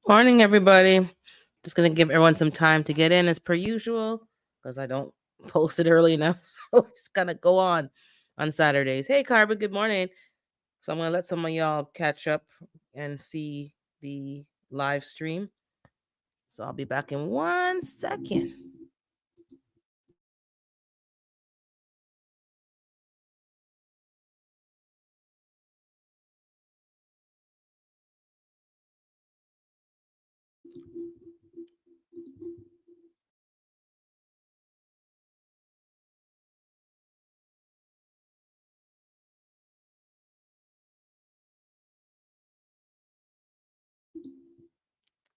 Morning, everybody. Just gonna give everyone some time to get in as per usual because I don't post it early enough. So it's gonna go on Saturdays. Hey, Carver. Good morning. So I'm gonna let some of y'all catch up and see the live stream. So I'll be back in 1 second.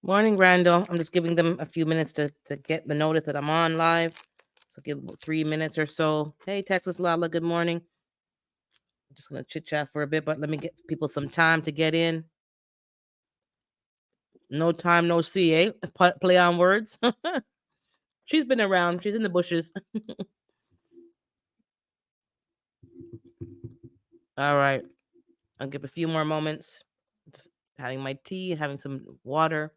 Morning, Randall. I'm just giving them a few minutes to get the notice that I'm on live. So give 3 minutes or so. Hey, Texas Lala. Good morning. I'm just gonna chit chat for a bit, but let me get people some time to get in. No time, no see, eh? Play on words. She's been around. She's in the bushes. All right. I'll give a few more moments. Just having my tea, having some water.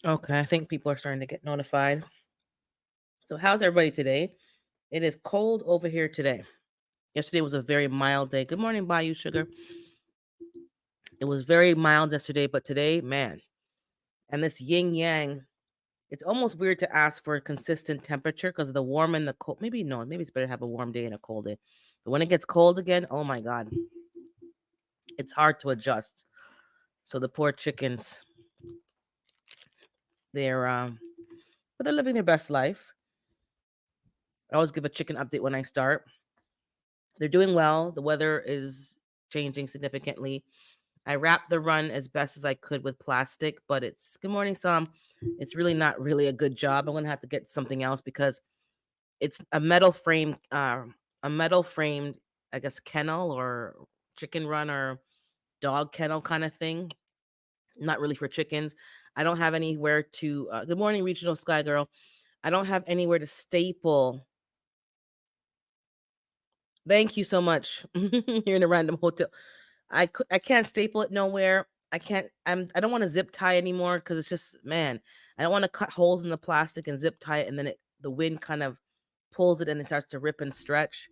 Okay, I think people are starting to get notified. So, how's everybody today? It is cold over here today. Yesterday was a very mild day. Good morning, Bayou Sugar. It was very mild yesterday, but today, man, and this yin yang, it's almost weird to ask for a consistent temperature because of the warm and the cold. Maybe no, maybe it's better to have a warm day and a cold day. But when it gets cold again, oh my God, it's hard to adjust. So the poor chickens, they're but they're living their best life. I always give a chicken update when I start. They're doing well. The weather is changing significantly. I wrapped the run as best as I could with plastic, but it's good morning, Sam. It's really not really a good job. I'm gonna have to get something else because it's a metal framed, I guess, kennel or chicken run or dog kennel kind of thing. Not really for chickens. I don't have anywhere to. Good morning, Regional Sky Girl. I don't have anywhere to staple. Thank you so much. You're in a random hotel. I can't staple it nowhere. I can't. I don't want to zip tie anymore because it's just man. I don't want to cut holes in the plastic and zip tie it, and then the wind kind of pulls it and it starts to rip and stretch.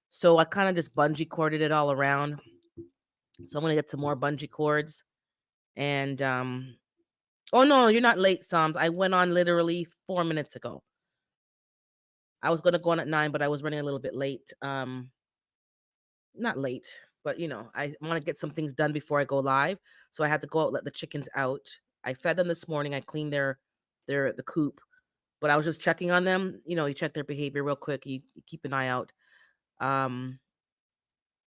So I kind of just bungee corded it all around. So I'm gonna get some more bungee cords and Oh no, you're not late, Psalms. I went on literally 4 minutes ago. I was gonna go on at 9, but I was running a little bit late. Not late, but I want to get some things done before I go live. So I had to go out, let the chickens out. I fed them this morning. I cleaned the coop, but I was just checking on them. You check their behavior real quick. You keep an eye out. Um,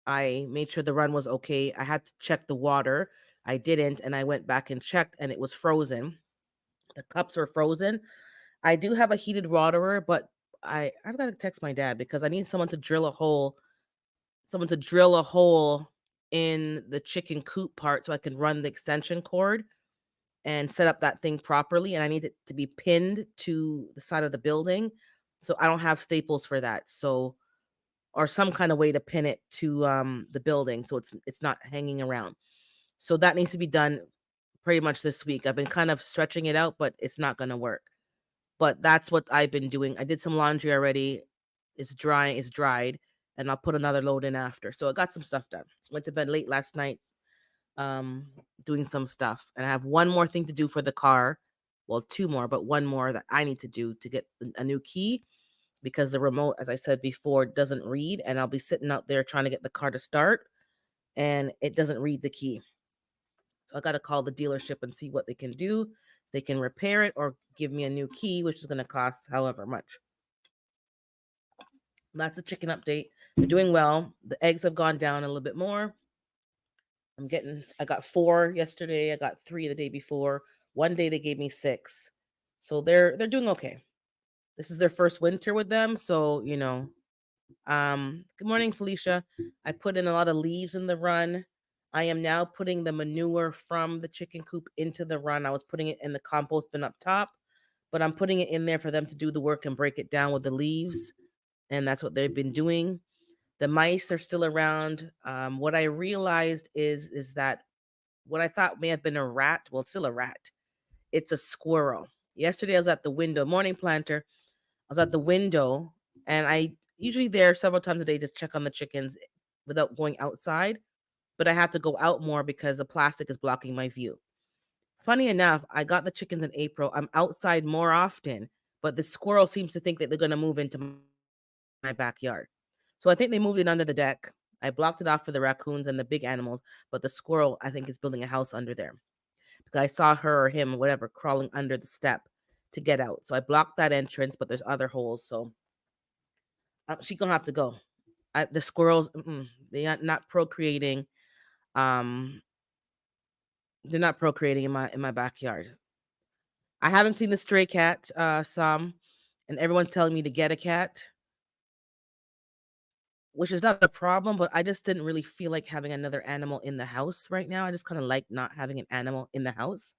I made sure the run was okay. I had to check the water. I didn't, and I went back and checked, and it was frozen. The cups were frozen. I do have a heated waterer, but I've got to text my dad because I need someone to drill a hole in the chicken coop part so I can run the extension cord and set up that thing properly. And I need it to be pinned to the side of the building. So I don't have staples for that. So or some kind of way to pin it to the building so it's not hanging around. So that needs to be done pretty much this week. I've been kind of stretching it out, but it's not gonna work. But that's what I've been doing. I did some laundry already. It's dried, and I'll put another load in after. So I got some stuff done. Went to bed late last night, um, doing some stuff. And I have one more thing to do for the car. Well, two more, but one more that I need to do to get a new key because the remote, as I said before, doesn't read. And I'll be sitting out there trying to get the car to start, and it doesn't read the key. So I got to call the dealership and see what they can do. They can repair it or give me a new key, which is going to cost however much. That's a chicken update. They're doing well. The eggs have gone down a little bit more. I got 4 yesterday, I got 3 the day before. One day they gave me 6. So they're doing okay. This is their first winter with them, so, good morning, Felicia. I put in a lot of leaves in the run. I am now putting the manure from the chicken coop into the run. I was putting it in the compost bin up top, but I'm putting it in there for them to do the work and break it down with the leaves, and that's what they've been doing. The mice are still around. What I realized is that what I thought may have been a rat, well, it's still a rat. It's a squirrel. Yesterday I was at the window, morning planter. I was at the window, and I usually there several times a day to check on the chickens without going outside, but I have to go out more because the plastic is blocking my view. Funny enough, I got the chickens in April. I'm outside more often, but the squirrel seems to think that they're going to move into my backyard. So I think they moved it under the deck. I blocked it off for the raccoons and the big animals, but the squirrel, I think, is building a house under there because I saw her or him, whatever, crawling under the step to get out. So I blocked that entrance, but there's other holes. So she gonna have to go. The squirrels, they are not procreating. Um, they're not procreating in my backyard. I haven't seen the stray cat. Some, and everyone's telling me to get a cat, which is not a problem. But I just didn't really feel like having another animal in the house right now. I just kind of like not having an animal in the house.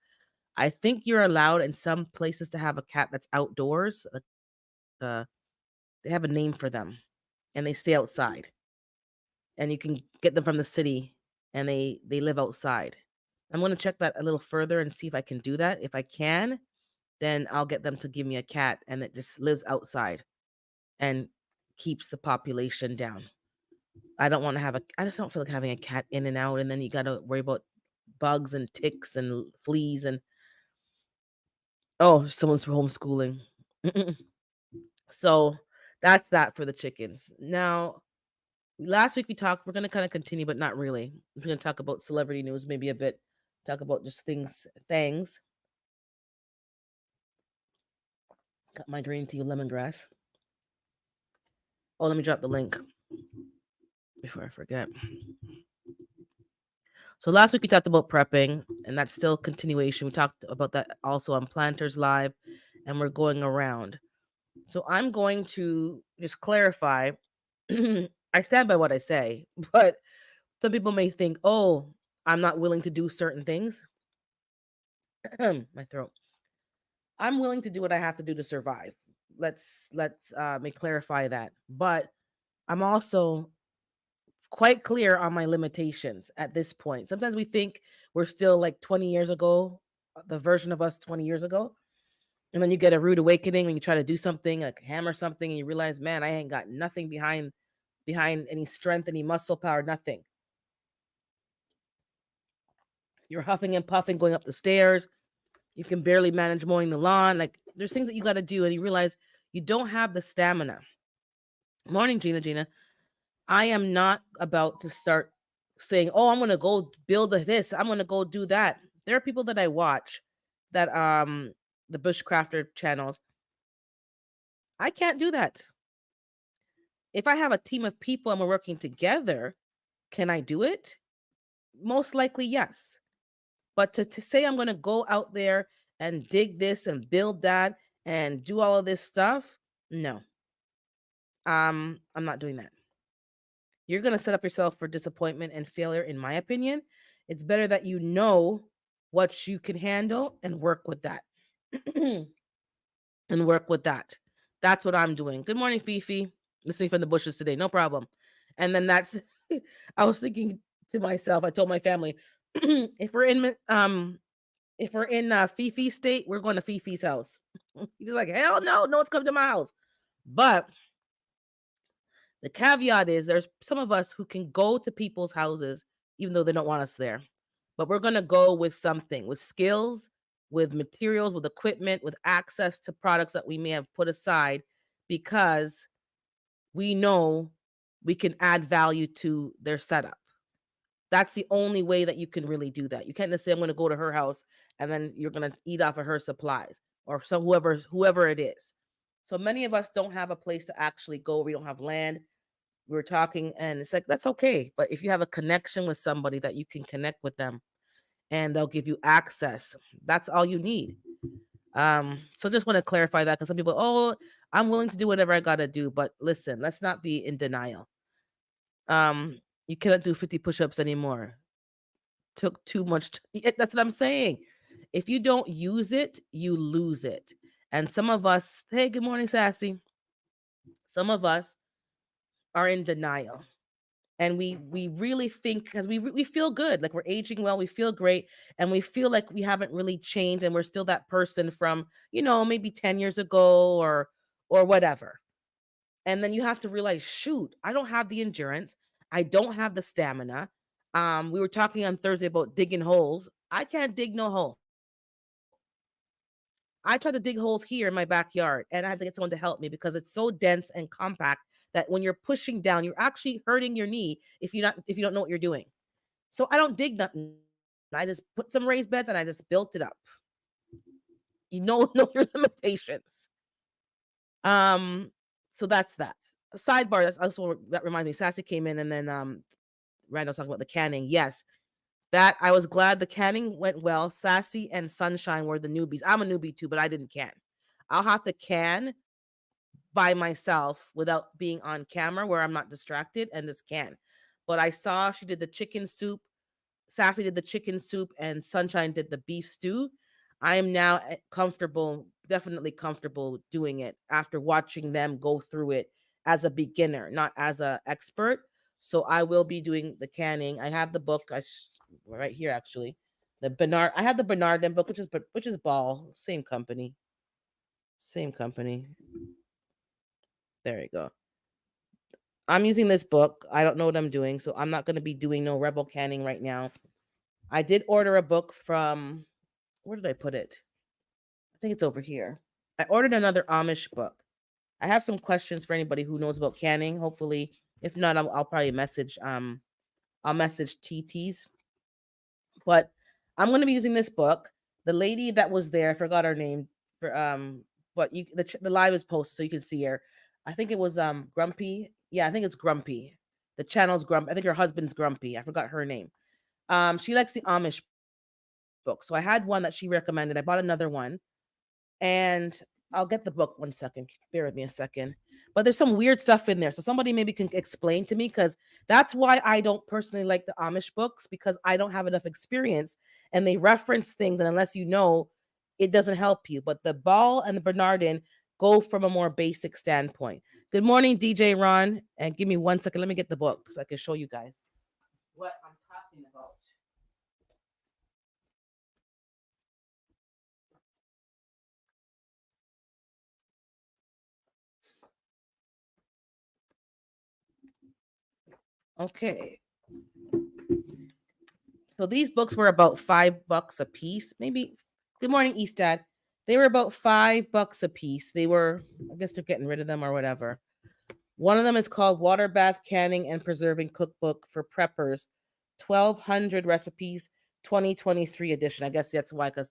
I think you're allowed in some places to have a cat that's outdoors. Uh, they have a name for them, and they stay outside, and you can get them from the city, and they live outside. I'm gonna check that a little further and see if I can do that. If I can, then I'll get them to give me a cat, and it just lives outside and keeps the population down. I just don't feel like having a cat in and out, and then you gotta worry about bugs and ticks and fleas and oh, someone's homeschooling. So that's that for the chickens. Now, last week we talked, we're gonna kind of continue, but not really. We're gonna talk about celebrity news, maybe a bit, talk about just things. Got my green tea with lemongrass. Oh, let me drop the link before I forget. So last week we talked about prepping, and that's still continuation. We talked about that also on Planters Live, and we're going around. So I'm going to just clarify. I stand by what I say, but some people may think, oh, I'm not willing to do certain things. My throat. I'm willing to do what I have to do to survive. Let's me clarify that. But I'm also quite clear on my limitations at this point. Sometimes we think we're still like 20 years ago, the version of us 20 years ago. And then you get a rude awakening when you try to do something, like hammer something, and you realize, man, I ain't got nothing behind any strength, any muscle power, nothing. You're huffing and puffing going up the stairs. You can barely manage mowing the lawn. Like there's things that you got to do, and you realize you don't have the stamina. Morning, Gina. Gina, I am not about to start saying, "Oh, I'm gonna go build this. I'm gonna go do that." There are people that I watch that the bushcrafter channels. I can't do that. If I have a team of people and we're working together, can I do it? Most likely, yes. But to say I'm going to go out there and dig this and build that and do all of this stuff, no. I'm not doing that. You're going to set up yourself for disappointment and failure, in my opinion. It's better that you know what you can handle and work with that. And work with that. That's what I'm doing. Good morning, Fifi. Listening from the bushes today, no problem. And then that's I was thinking to myself, I told my family, if we're in Fifi state, we're going to Fifi's house. He was like, hell no, no one's come to my house. But the caveat is there's some of us who can go to people's houses even though they don't want us there. But we're going to go with something, with skills, with materials, with equipment, with access to products that we may have put aside because we know we can add value to their setup. That's the only way that you can really do that. You can't just say, I'm going to go to her house and then you're going to eat off of her supplies or so whoever it is. So many of us don't have a place to actually go. We don't have land. we were talking, and it's like that's okay. But if you have a connection with somebody that you can connect with them and they'll give you access, that's all you need. So just want to clarify that because some people, oh, I'm willing to do whatever I gotta do. But listen, let's not be in denial. You cannot do 50 push-ups anymore. Took too much that's what I'm saying. If you don't use it, you lose it. And some of us, hey, good morning, Sassy. Some of us are in denial. And we really think because we feel good, like we're aging well, we feel great, and we feel like we haven't really changed, and we're still that person from maybe 10 years ago or whatever. And then you have to realize, shoot, I don't have the endurance, I don't have the stamina. We were talking on Thursday about digging holes. I can't dig no hole. I tried to dig holes here in my backyard, and I had to get someone to help me because it's so dense and compact that when you're pushing down, you're actually hurting your knee if you don't know what you're doing. So I don't dig nothing. I just put some raised beds and I just built it up. You know, know your limitations. Um, so that's that. Sidebar. That's also that reminds me. Sassy came in, and then Randall talking about the canning. Yes, that I was glad the canning went well. Sassy and Sunshine were the newbies. I'm a newbie too, but I didn't can. I'll have to can by myself without being on camera where I'm not distracted and just can. But I saw she did the chicken soup. Sassy did the chicken soup and Sunshine did the beef stew. I am now comfortable, definitely comfortable doing it after watching them go through it as a beginner, not as an expert. So I will be doing the canning. I have the book right here actually. The Bernard, I have the Bernardin book, which is Ball, same company, same company. There you go. I'm using this book. I don't know what I'm doing, so I'm not going to be doing no rebel canning right now. I did order a book from, where did I put it? I think it's over here. I ordered another Amish book. I have some questions for anybody who knows about canning. Hopefully, if not, I'll probably message I'll message TTs. But I'm going to be using this book. The lady that was there, I forgot her name. For but the live is posted so you can see her. I think it was Grumpy. Yeah, I think it's Grumpy. The channel's Grumpy. I think her husband's Grumpy. I forgot her name. She likes the Amish book. So I had one that she recommended. I bought another one, and I'll get the book one second. Bear with me a second. But there's some weird stuff in there. So somebody maybe can explain to me because that's why I don't personally like the Amish books because I don't have enough experience and they reference things. And unless you know, it doesn't help you. But the Ball and the Bernardin go from a more basic standpoint. Good morning, DJ Ron. And give me one second. Let me get the book so I can show you guys what I'm talking about. Okay. So these books were about $5 a piece, maybe. Good morning, Eastad. They were about $5 a piece. They were, I guess they're getting rid of them or whatever. One of them is called Water Bath Canning and Preserving Cookbook for Preppers, 1,200 recipes, 2023 edition. I guess that's why, because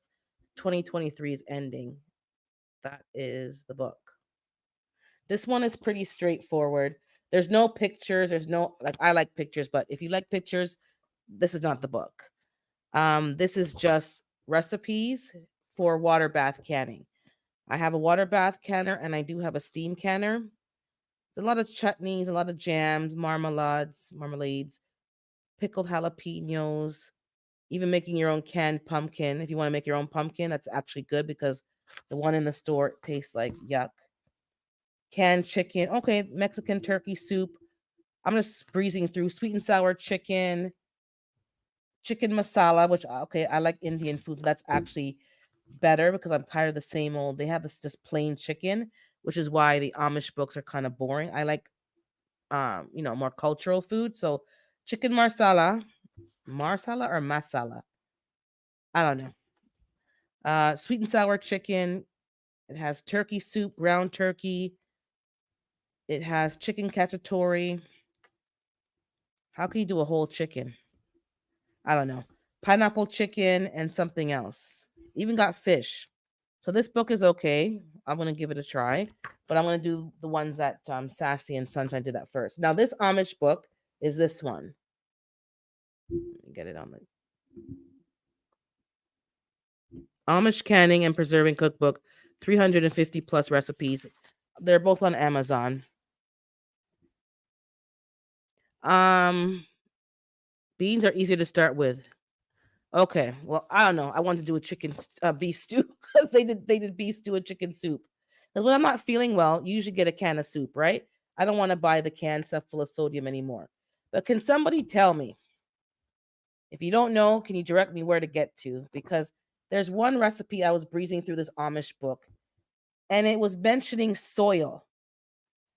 2023 is ending. That is the book. This one is pretty straightforward. There's no pictures. There's no, like, I like pictures, but if you like pictures, this is not the book. This is just recipes for water bath canning. I have a water bath canner and I do have a steam canner. There's a lot of chutneys, a lot of jams, marmalades, pickled jalapenos, even making your own canned pumpkin. If you want to make your own pumpkin, that's actually good because the one in the store tastes like yuck. Canned chicken. Okay, Mexican turkey soup. I'm just breezing through sweet and sour chicken masala, which okay, I like Indian food. That's actually better because I'm tired of the same old. They have this just plain chicken, which is why the Amish books are kind of boring. I like more cultural food. So chicken marsala or masala. I don't know. Sweet and sour chicken. It has turkey soup, ground turkey. It has chicken cacciatore. How can you do a whole chicken? I don't know. Pineapple chicken and something else. Even got fish. So this book is okay. I'm gonna give it a try, but I'm gonna do the ones that Sassy and Sunshine did that first. Now this Amish book is this one. Let me get it on the Amish Canning and Preserving Cookbook, 350 plus recipes. They're both on Amazon. Um, Beans are easier to start with. Okay, well, I don't know. I wanted to do a beef stew because they did beef stew and chicken soup. Because when I'm not feeling well, you usually get a can of soup, right? I don't want to buy the canned stuff full of sodium anymore. But can somebody tell me, if you don't know, can you direct me where to get to? Because there's one recipe I was breezing through this Amish book, and it was mentioning soil,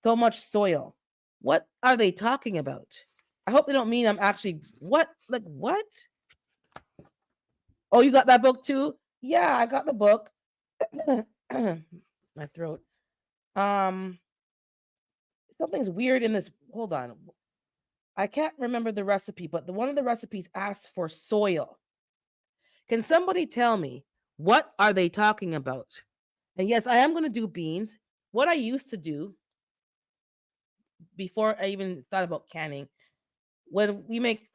so much soil. What are they talking about? I hope they don't mean I'm actually what? Like what? Oh, you got that book too? Yeah, I got the book. My throat. Um, Something's weird in this. Hold on. I can't remember the recipe, but the one of the recipes asks for soil. Can somebody tell me what are they talking about? And yes, I am going to do beans. What I used to do before I even thought about canning, when we make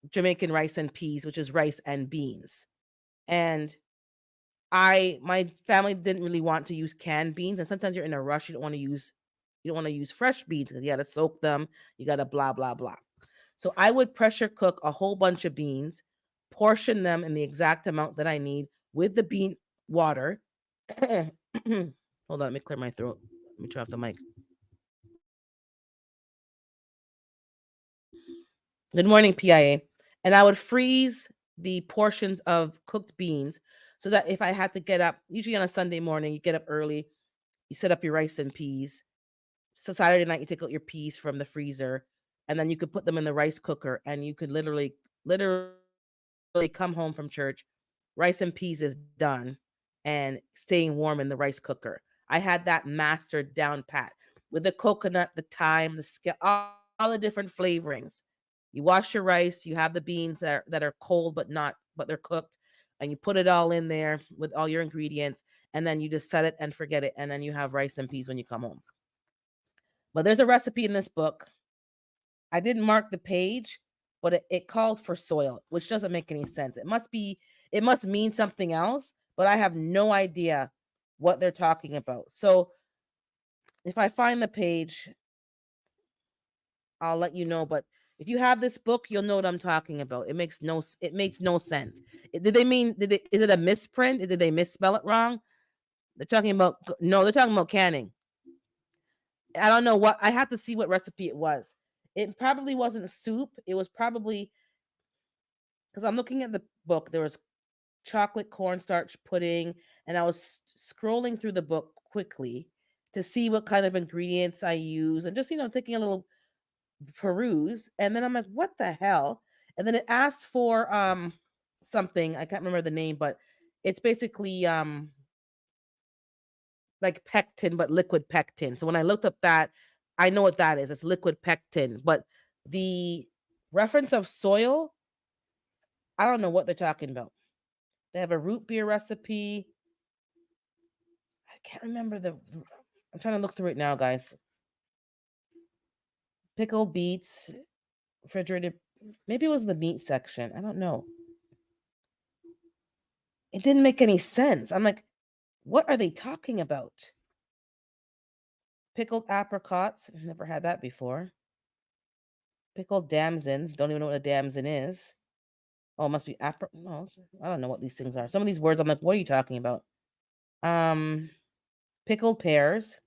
Jamaican rice and peas, which is rice and beans. And my family didn't really want to use canned beans, and sometimes you're in a rush, you don't want to use fresh beans because you got to soak them, you got to blah blah blah. So I would pressure cook a whole bunch of beans, portion them in the exact amount that I need with the bean water. Hold on, let me clear my throat. Let me turn off the mic. Good morning, PIA. And I would freeze the portions of cooked beans so that if I had to get up, usually on a Sunday morning, you get up early, you set up your rice and peas. So Saturday night, you take out your peas from the freezer, and then you could put them in the rice cooker, and you could literally come home from church, rice and peas is done, and staying warm in the rice cooker. I had that mastered down pat with the coconut, the thyme, the scale, all the different flavorings. You wash your rice, you have the beans that are cold but they're cooked, and you put it all in there with all your ingredients, and then you just set it and forget it, and then you have rice and peas when you come home. But there's a recipe in this book. I didn't mark the page, but it called for soil, which doesn't make any sense. It must mean something else, but I have no idea what they're talking about. So if I find the page, I'll let you know. But if you have this book, you'll know what I'm talking about. It makes no sense. Is it a misprint? Did they misspell it wrong? They're talking about no, they're talking about canning. I don't know what I have to see what recipe it was. It probably wasn't soup. It was probably because I'm looking at the book. There was chocolate cornstarch pudding, and I was scrolling through the book quickly to see what kind of ingredients I use, and just taking a little peruse. And then I'm like, what the hell? And then it asked for something I can't remember the name, but it's basically like pectin, but liquid pectin. So when I looked up that, I know what that is. It's liquid pectin. But the reference of soil, I don't know what they're talking about. They have a root beer recipe. I can't remember I'm trying to look through it now, guys. Pickled beets, refrigerated. Maybe it was the meat section. I don't know. It didn't make any sense. I'm like, what are they talking about? Pickled apricots. I've never had that before. Pickled damsons. Don't even know what a damson is. Oh, it must be no, I don't know what these things are. Some of these words, I'm like, what are you talking about? Um, Pickled pears.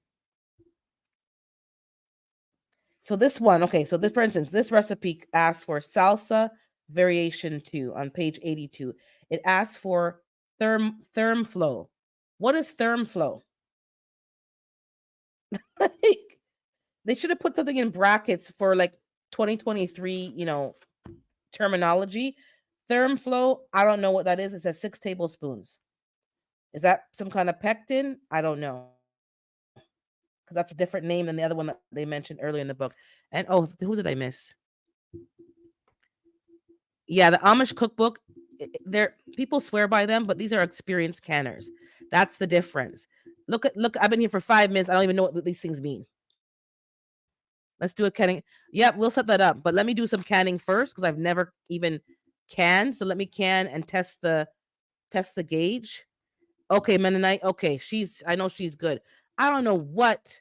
So this one, okay, so this, for instance, this recipe asks for salsa variation 2 on page 82. It asks for therm flow. What is therm flow? Like, they should have put something in brackets for like 2023, terminology. Therm flow, I don't know what that is. It says 6 tablespoons. Is that some kind of pectin? I don't know. Because that's a different name than the other one that they mentioned earlier in the book. And oh, who did I miss? Yeah, the Amish cookbook. They're people swear by them, but these are experienced canners. That's the difference. Look. I've been here for 5 minutes. I don't even know what these things mean. Let's do a canning. Yep, we'll set that up. But let me do some canning first because I've never even canned. So let me can and test the gauge. Okay, Mennonite. Okay, she's. I know she's good. I don't know what.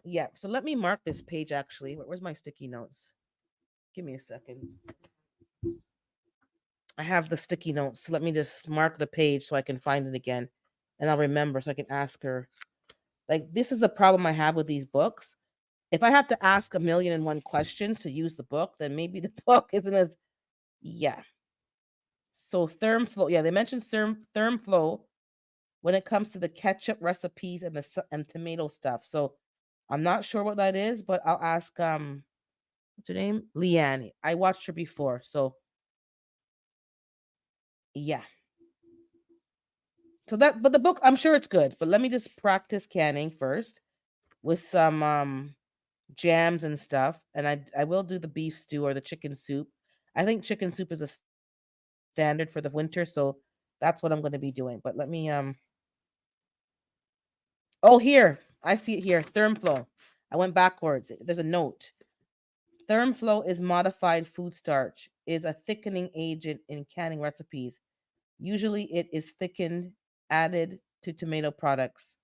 Yeah. So let me mark this page. Actually, where's my sticky notes? Give me a second. I have the sticky notes. So let me just mark the page so I can find it again, and I'll remember so I can ask her. Like this is the problem I have with these books. If I have to ask a million and one questions to use the book, then maybe the book isn't as yeah. So therm flow, yeah, they mentioned therm flow when it comes to the ketchup recipes and and tomato stuff. So I'm not sure what that is, but I'll ask what's her name? Leanne. I watched her before. So yeah. So that but the book, I'm sure it's good. But let me just practice canning first with some jams and stuff. And I will do the beef stew or the chicken soup. I think chicken soup is a standard for the winter, so that's what I'm going to be doing. But let me oh, here. I see it here. Thermflow. I went backwards. There's a note. Thermflow is modified food starch, is a thickening agent in canning recipes. Usually it is thickened, added to tomato products,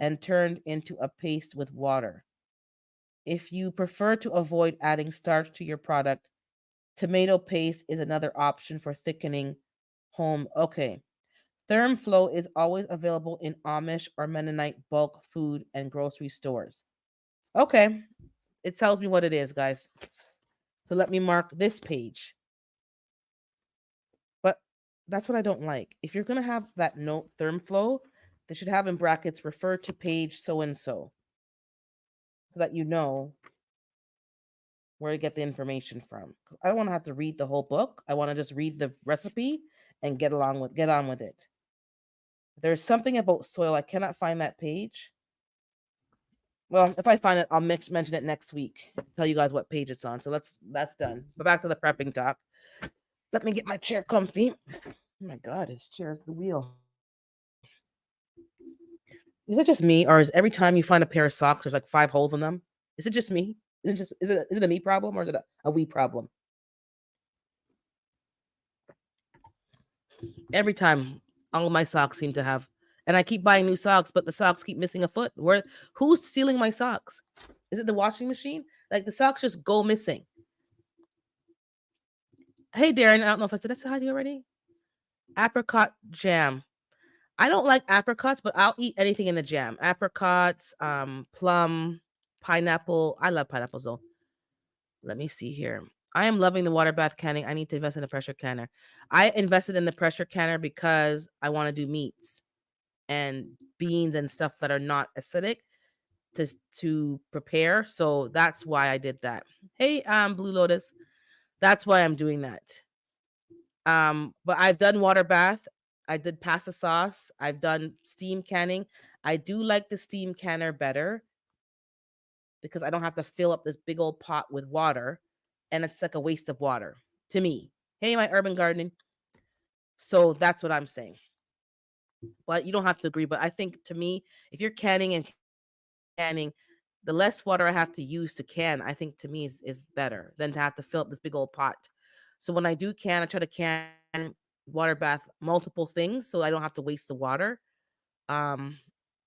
and turned into a paste with water. If you prefer to avoid adding starch to your product, tomato paste is another option for thickening home. Okay. Thermflow is always available in Amish or Mennonite bulk food and grocery stores. Okay. It tells me what it is, guys. So let me mark this page. But that's what I don't like. If you're going to have that note, Thermflow, they should have in brackets refer to page so and so that you know where to get the information from. 'Cause I don't want to have to read the whole book. I want to just read the recipe and get on with it. There's something about soil. I cannot find that page. Well, if I find it, I'll mention it next week. Tell you guys what page it's on. So that's done. But back to the prepping talk. Let me get my chair comfy. Oh my god, his chair's the wheel. Is it just me, or is every time you find a pair of socks, there's like 5 holes in them? Is it just me? Is it a me problem or is it a we problem? Every time, all of my socks seem to have, and I keep buying new socks, but the socks keep missing a foot. Who's stealing my socks? Is it the washing machine? Like the socks just go missing. Hey Darren, I don't know if I said this hi to you already. Apricot jam. I don't like apricots, but I'll eat anything in the jam. Apricots, plum, pineapple. I love pineapples though. Let me see here. I am loving the water bath canning. I need to invest in a pressure canner. I invested in the pressure canner because I want to do meats and beans and stuff that are not acidic to prepare. So that's why I did that. Hey, Blue Lotus. That's why I'm doing that. But I've done water bath. I did pasta sauce. I've done steam canning. I do like the steam canner better because I don't have to fill up this big old pot with water and it's like a waste of water to me. Hey, my urban gardening. So that's what I'm saying. But you don't have to agree. But I think to me, if you're canning and canning, the less water I have to use to can, I think to me is better than to have to fill up this big old pot. So when I do can, I try to can water bath multiple things so I don't have to waste the water. Um,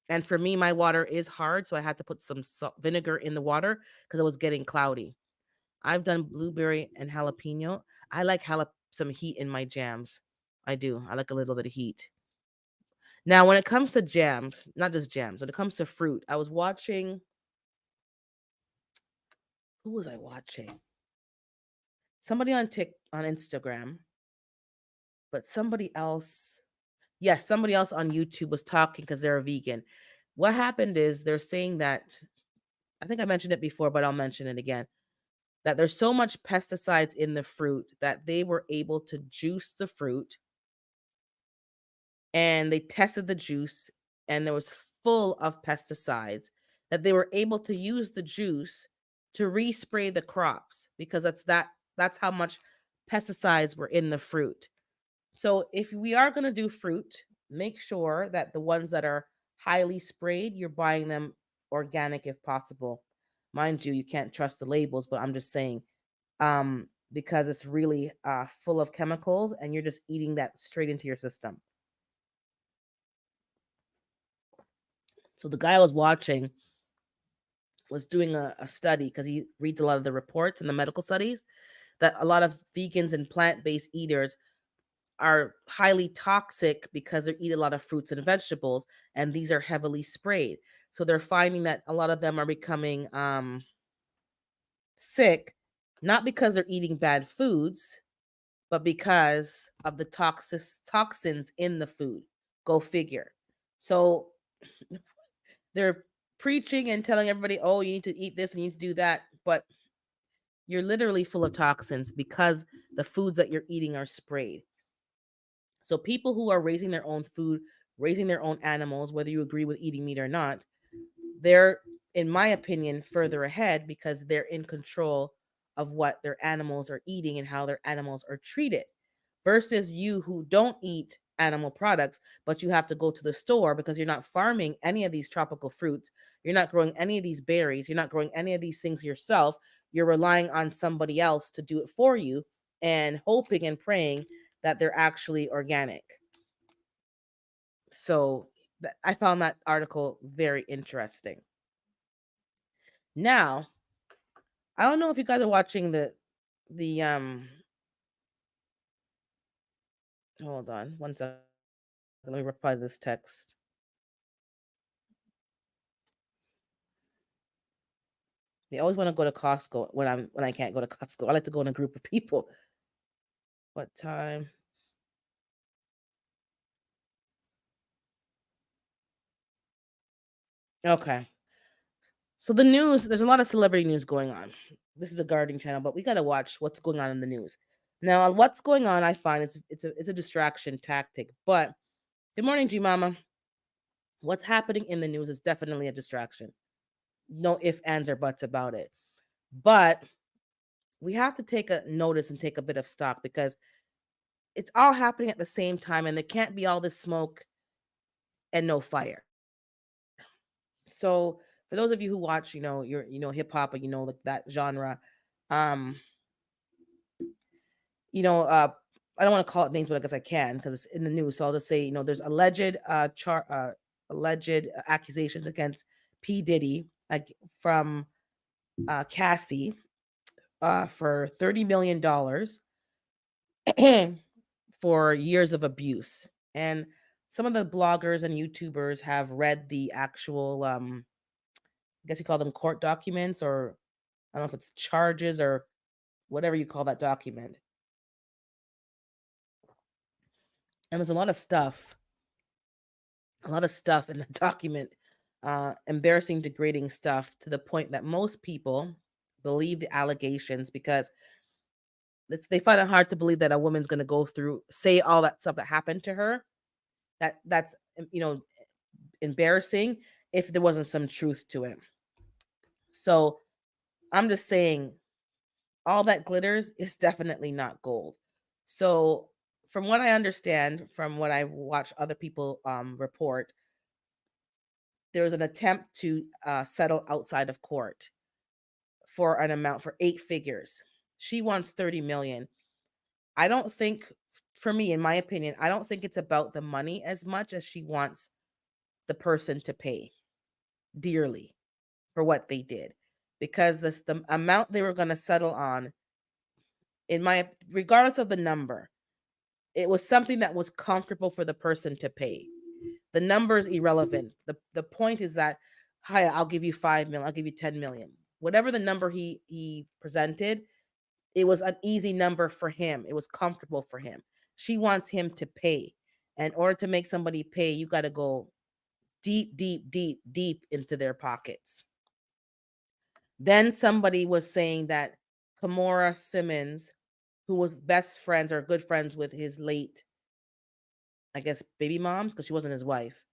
and for me, my water is hard, so I had to put some vinegar in the water because it was getting cloudy. I've done blueberry and jalapeno. I like some heat in my jams. I do. I like a little bit of heat. Now, when it comes to jams, not just jams, when it comes to fruit, I was watching. Who was I watching? Somebody on Instagram, but somebody else. Yes, somebody else on YouTube was talking because they're a vegan. What happened is they're saying that I think I mentioned it before, but I'll mention it again. That there's so much pesticides in the fruit that they were able to juice the fruit and they tested the juice and it was full of pesticides that they were able to use the juice to respray the crops because that's how much pesticides were in the fruit. So if we are going to do fruit, make sure that the ones that are highly sprayed, you're buying them organic if possible. Mind you, you can't trust the labels, but I'm just saying, because it's really full of chemicals and you're just eating that straight into your system. So the guy I was watching was doing a study because he reads a lot of the reports and the medical studies that a lot of vegans and plant-based eaters are highly toxic because they eat a lot of fruits and vegetables, and these are heavily sprayed. So they're finding that a lot of them are becoming sick, not because they're eating bad foods, but because of the toxins in the food. Go figure. So they're preaching and telling everybody, "Oh, you need to eat this and you need to do that," but you're literally full of toxins because the foods that you're eating are sprayed. So people who are raising their own food, raising their own animals, whether you agree with eating meat or not, they're, in my opinion, further ahead because they're in control of what their animals are eating and how their animals are treated. Versus you who don't eat animal products, but you have to go to the store because you're not farming any of these tropical fruits. You're not growing any of these berries. You're not growing any of these things yourself. You're relying on somebody else to do it for you and hoping and praying that they're actually organic. So I found that article very interesting. Now, I don't know if you guys are watching the hold on one second. Let me reply to this text. They always want to go to Costco when I can't go to Costco. I like to go in a group of people. What time? Okay. So the news, there's a lot of celebrity news going on. This is a gardening channel, but we got to watch what's going on in the news. Now, what's going on, I find it's a distraction tactic. But good morning, G Mama. What's happening in the news is definitely a distraction. No ifs, ands, or buts about it. But we have to take a notice and take a bit of stock because it's all happening at the same time, and there can't be all this smoke and no fire. So for those of you who watch, hip hop or like that genre, um, you know, uh, I don't want to call it names, but I guess I can because it's in the news. So I'll just say, there's alleged accusations against P Diddy, like from Cassie, for $30 million for years of abuse. And some of the bloggers and YouTubers have read the actual, I guess you call them court documents, or I don't know if it's charges or whatever you call that document. And there's a lot of stuff in the document, embarrassing, degrading stuff to the point that most people believe the allegations because they find it hard to believe that a woman's going to go through, say all that stuff that happened to her. That's embarrassing if there wasn't some truth to it. So I'm just saying, all that glitters is definitely not gold. So from what I understand, from what I watch other people report, there was an attempt to settle outside of court for an amount for 8 figures. She wants 30 million. I don't think, for me, in my opinion, I don't think it's about the money as much as she wants the person to pay dearly for what they did, because the amount they were going to settle on, in my regardless of the number, it was something that was comfortable for the person to pay. The number is irrelevant. The point is that, hi, I'll give you 5 million, I'll give you 10 million. Whatever the number he presented, it was an easy number for him. It was comfortable for him. She wants him to pay. And in order to make somebody pay, you got to go deep, deep, deep, deep into their pockets. Then somebody was saying that Kamora Simmons, who was best friends or good friends with his late, I guess, baby moms, because she wasn't his wife,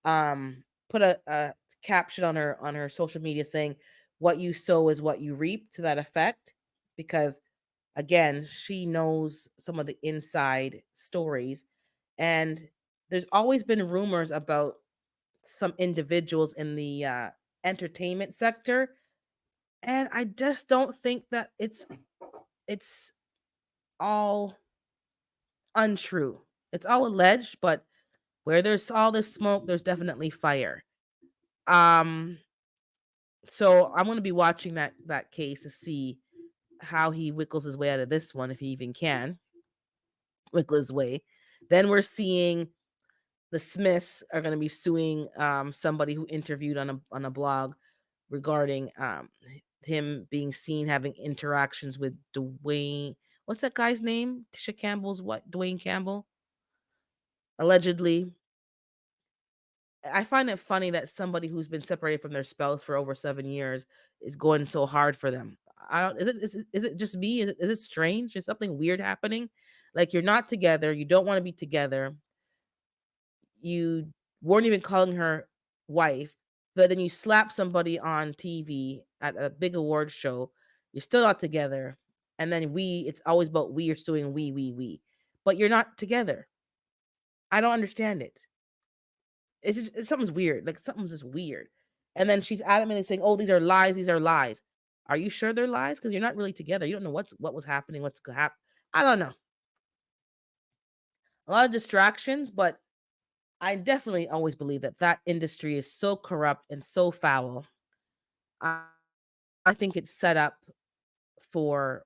put a caption on her social media saying, "What you sow is what you reap," to that effect. Because again, she knows some of the inside stories. And there's always been rumors about some individuals in the entertainment sector, and I just don't think that it's all untrue. It's all alleged, but where there's all this smoke, there's definitely fire. Um, so I'm gonna be watching that case to see how he wiggles his way out of this one, if he even can wiggle his way. Then we're seeing the Smiths are going to be suing somebody who interviewed on a blog regarding him being seen having interactions with Dwayne. What's that guy's name? Tisha Campbell's what? Dwayne Campbell, allegedly. I find it funny that somebody who's been separated from their spouse for over 7 years is going so hard for them. I don't. Is it just me? Is it strange? Is something weird happening? Like, you're not together. You don't want to be together. You weren't even calling her wife, but then you slap somebody on TV at a big award show. You're still not together, and then it's always about we are suing we, but you're not together. I don't understand it. Something's weird. Like, something's just weird. And then she's adamantly saying, "Oh, these are lies. These are lies." Are you sure they're lies? Because you're not really together. You don't know what was happening. What's going to happen? I don't know. A lot of distractions, but I definitely always believe that that industry is so corrupt and so foul. I, I think it's set up for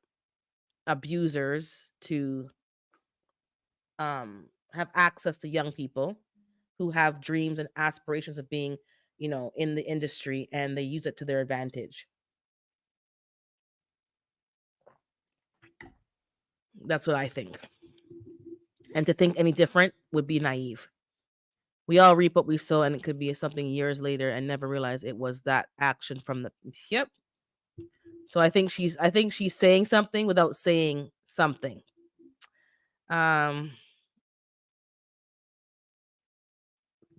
abusers to have access to young people who have dreams and aspirations of being, in the industry, and they use it to their advantage. That's what I think. And to think any different would be naive. We all reap what we sow, and it could be something years later and never realize it was that action from the. Yep. So I think she's saying something without saying something. Um,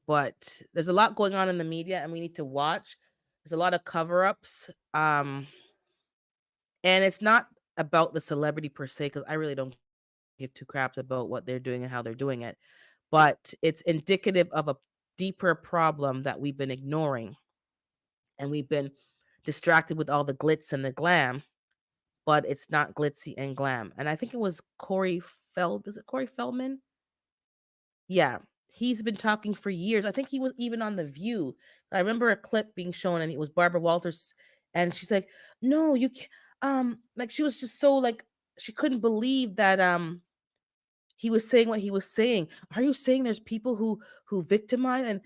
but there's a lot going on in the media, and we need to watch. There's a lot of cover-ups. And it's not about the celebrity per se, because I really don't give two craps about what they're doing and how they're doing it. But it's indicative of a deeper problem that we've been ignoring, and we've been distracted with all the glitz and the glam, but it's not glitzy and glam. And I think it was is it Corey Feldman? Yeah. He's been talking for years. I think he was even on The View. I remember a clip being shown, and it was Barbara Walters, and she's like, "No, you can't." Like, she was just so, like, she couldn't believe that he was saying what he was saying. Are you saying there's people who victimize? And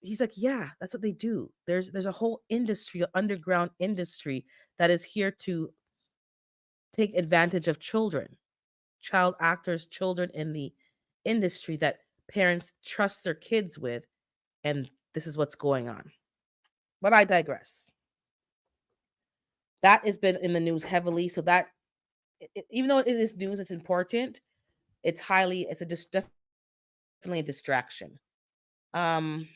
he's like, "Yeah, that's what they do. There's a whole industry, an underground industry that is here to take advantage of children, child actors, children in the industry that parents trust their kids with, and this is what's going on." But I digress. That has been in the news heavily, so that even though it is news, it's important. It's definitely a distraction. Um,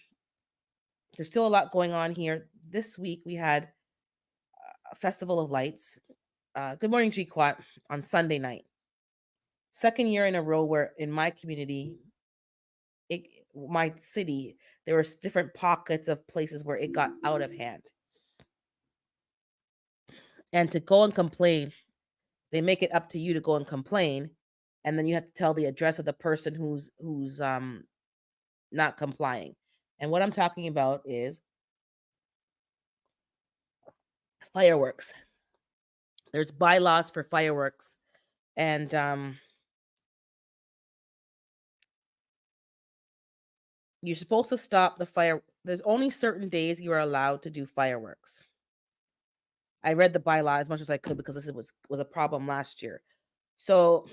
there's still a lot going on here. This week we had a Festival of Lights. Good morning, G-Quat, on Sunday night. Second year in a row where in my community, it, my city, there were different pockets of places where it got out of hand. And to go and complain, they make it up to you to go and complain, and then you have to tell the address of the person who's not complying. And what I'm talking about is fireworks. There's bylaws for fireworks, and you're supposed to stop the fire. There's only certain days you are allowed to do fireworks. I read the bylaw as much as I could because this was a problem last year. So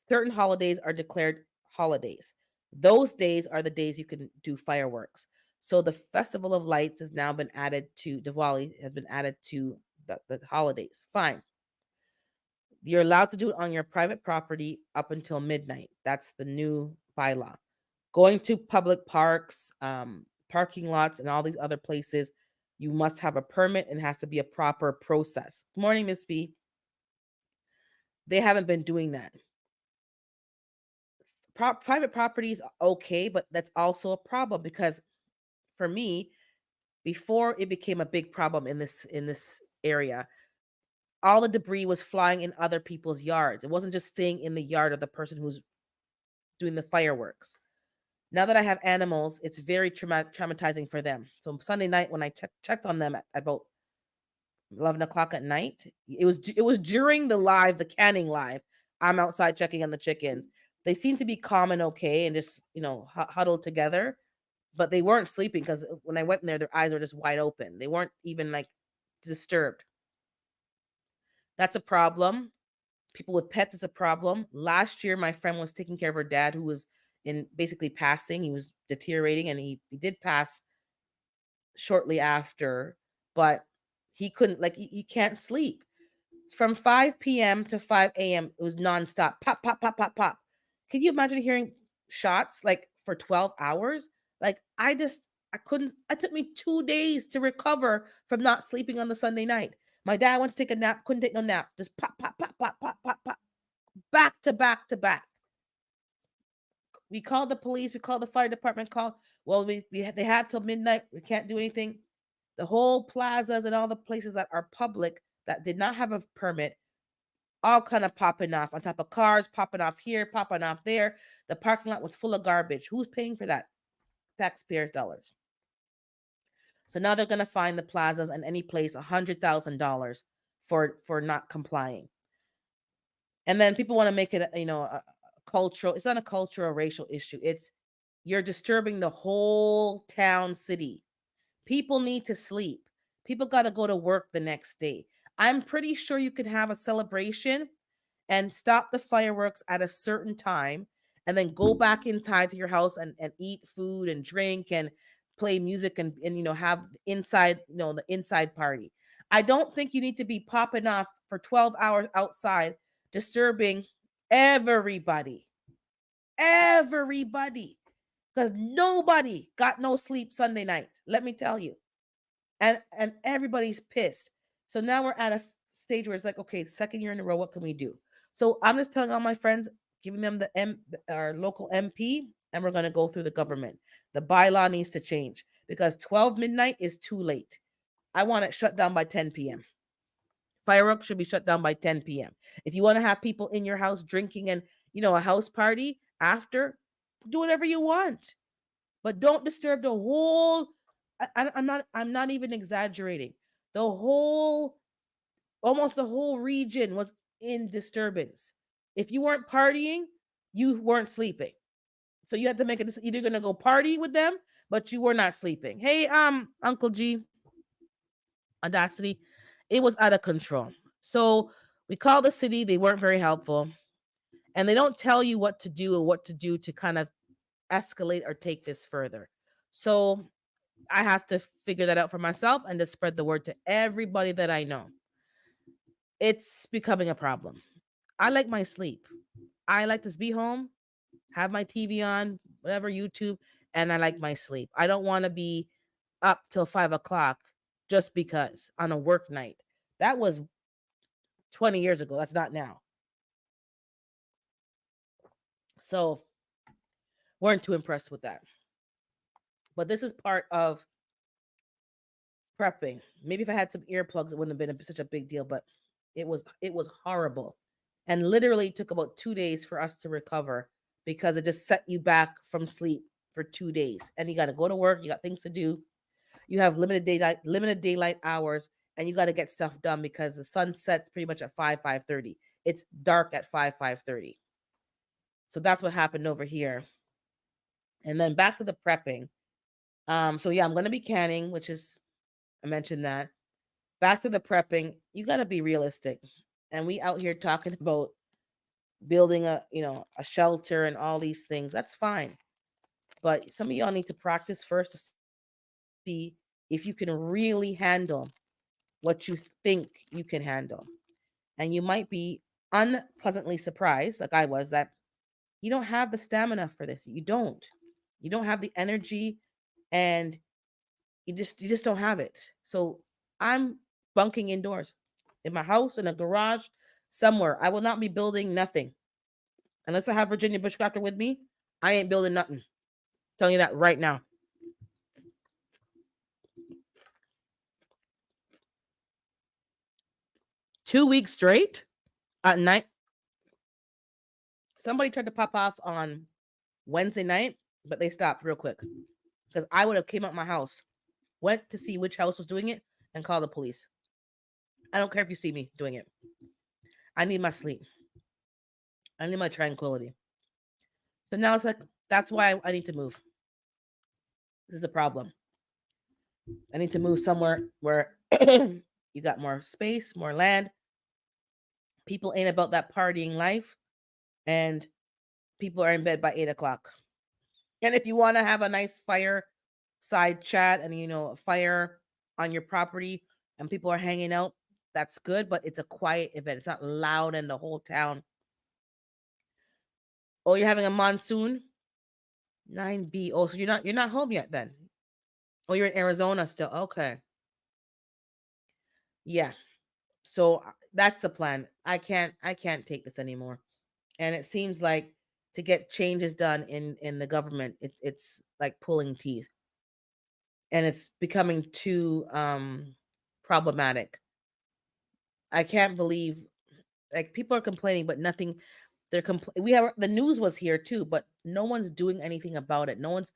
certain holidays are declared holidays. Those days are the days you can do fireworks. So the Festival of Lights has now been added to Diwali, has been added to the holidays. Fine. You're allowed to do it on your private property up until midnight. That's the new bylaw. Going to public parks, parking lots, and all these other places, you must have a permit and it has to be a proper process. Good morning, Miss V. They haven't been doing that. Private properties, okay, but that's also a problem because for me, before it became a big problem in this area, all the debris was flying in other people's yards. It wasn't just staying in the yard of the person who's doing the fireworks. Now that I have animals, it's very traumatizing for them. So Sunday night when I checked on them at about 11 o'clock at night, it was during the canning live. I'm outside checking on the chickens. They seemed to be calm and okay, and just huddled together, but they weren't sleeping because when I went in there, their eyes were just wide open. They weren't even like disturbed. That's a problem. People with pets is a problem. Last year, my friend was taking care of her dad, who was in basically passing. He was deteriorating, and he did pass shortly after, but he couldn't, like, he can't sleep. From 5 p.m. to 5 a.m., it was nonstop. Pop, pop, pop, pop, pop. Can you imagine hearing shots like for 12 hours? Like, I couldn't, it took me 2 days to recover from not sleeping on the Sunday night. My dad went to take a nap, couldn't take no nap. Just pop, pop, pop, pop, pop, pop, pop, back to back to back. We called the police, we called the fire department, well, they have till midnight. We can't do anything. The whole plazas and all the places that are public that did not have a permit, all kind of popping off on top of cars, popping off here, popping off there. The parking lot was full of garbage. Who's paying for that? Taxpayers' dollars. So now they're going to fine the plazas and any place $100,000 for not complying. And then people want to make it, a cultural. It's not a cultural or racial issue. It's you're disturbing the whole town, city. People need to sleep. People got to go to work the next day. I'm pretty sure you could have a celebration and stop the fireworks at a certain time and then go back inside to your house and eat food and drink and play music and have inside, the inside party. I don't think you need to be popping off for 12 hours outside disturbing everybody. Everybody. Because nobody got no sleep Sunday night. Let me tell you. And everybody's pissed. So now we're at a stage where it's like, okay, second year in a row, what can we do? So I'm just telling all my friends, giving them our local MP, and we're gonna go through the government. The bylaw needs to change because 12 midnight is too late. I want it shut down by 10 p.m. Fireworks should be shut down by 10 p.m. If you want to have people in your house drinking and a house party after, do whatever you want, but don't disturb the whole. I'm not even exaggerating. The whole, almost the whole region was in disturbance. If you weren't partying, you weren't sleeping. So you had to make it. Either gonna go party with them, but you were not sleeping. Hey, Uncle G, Audacity, it was out of control. So we called the city. They weren't very helpful, and they don't tell you what to do or what to do to kind of escalate or take this further. So I have to figure that out for myself and to spread the word to everybody that I know. It's becoming a problem. I like my sleep. I like to be home, have my TV on, whatever, YouTube, and I like my sleep. I don't want to be up till 5 o'clock just because on a work night. That was 20 years ago. That's not now. So weren't too impressed with that. But this is part of prepping. Maybe if I had some earplugs, it wouldn't have been such a big deal, but it was horrible. And literally took about 2 days for us to recover because it just set you back from sleep for 2 days. And you got to go to work, you got things to do. You have limited daylight hours, and you got to get stuff done because the sun sets pretty much at 5:30. It's dark at 5:30. So that's what happened over here. And then back to the prepping. So yeah, I'm gonna be canning, which is, I mentioned that. Back to the prepping, you got to be realistic. And we out here talking about building a shelter and all these things. That's fine. But some of y'all need to practice first to see if you can really handle what you think you can handle. And you might be unpleasantly surprised, like I was, that you don't have the stamina for this. You don't. You don't have the energy, and you just don't have it. So I'm bunking indoors in my house, in a garage, somewhere. I will not be building nothing unless I have Virginia Bushcrafter with me. I ain't building nothing. Telling you that right now. 2 weeks straight at night. Somebody tried to pop off on Wednesday night, but they stopped real quick because I would have came out my house, went to see which house was doing it, and called the police. I don't care if you see me doing it. I need my sleep. I need my tranquility. So now it's like that's why I need to move. This is the problem. I need to move somewhere where you got more space, more land. People ain't about that partying life, and people are in bed by 8 o'clock. And if you want to have a nice fire side chat and a fire on your property and people are hanging out, that's good, but it's a quiet event. It's not loud in the whole town. Oh, you're having a monsoon? 9B. Oh, so you're not home yet then. Oh, you're in Arizona still. Okay. Yeah. So that's the plan. I can't take this anymore. And it seems like to get changes done in the government, it's like pulling teeth. And it's becoming too problematic. I can't believe like people are complaining, but nothing. We have the news was here too, but no one's doing anything about it. No one's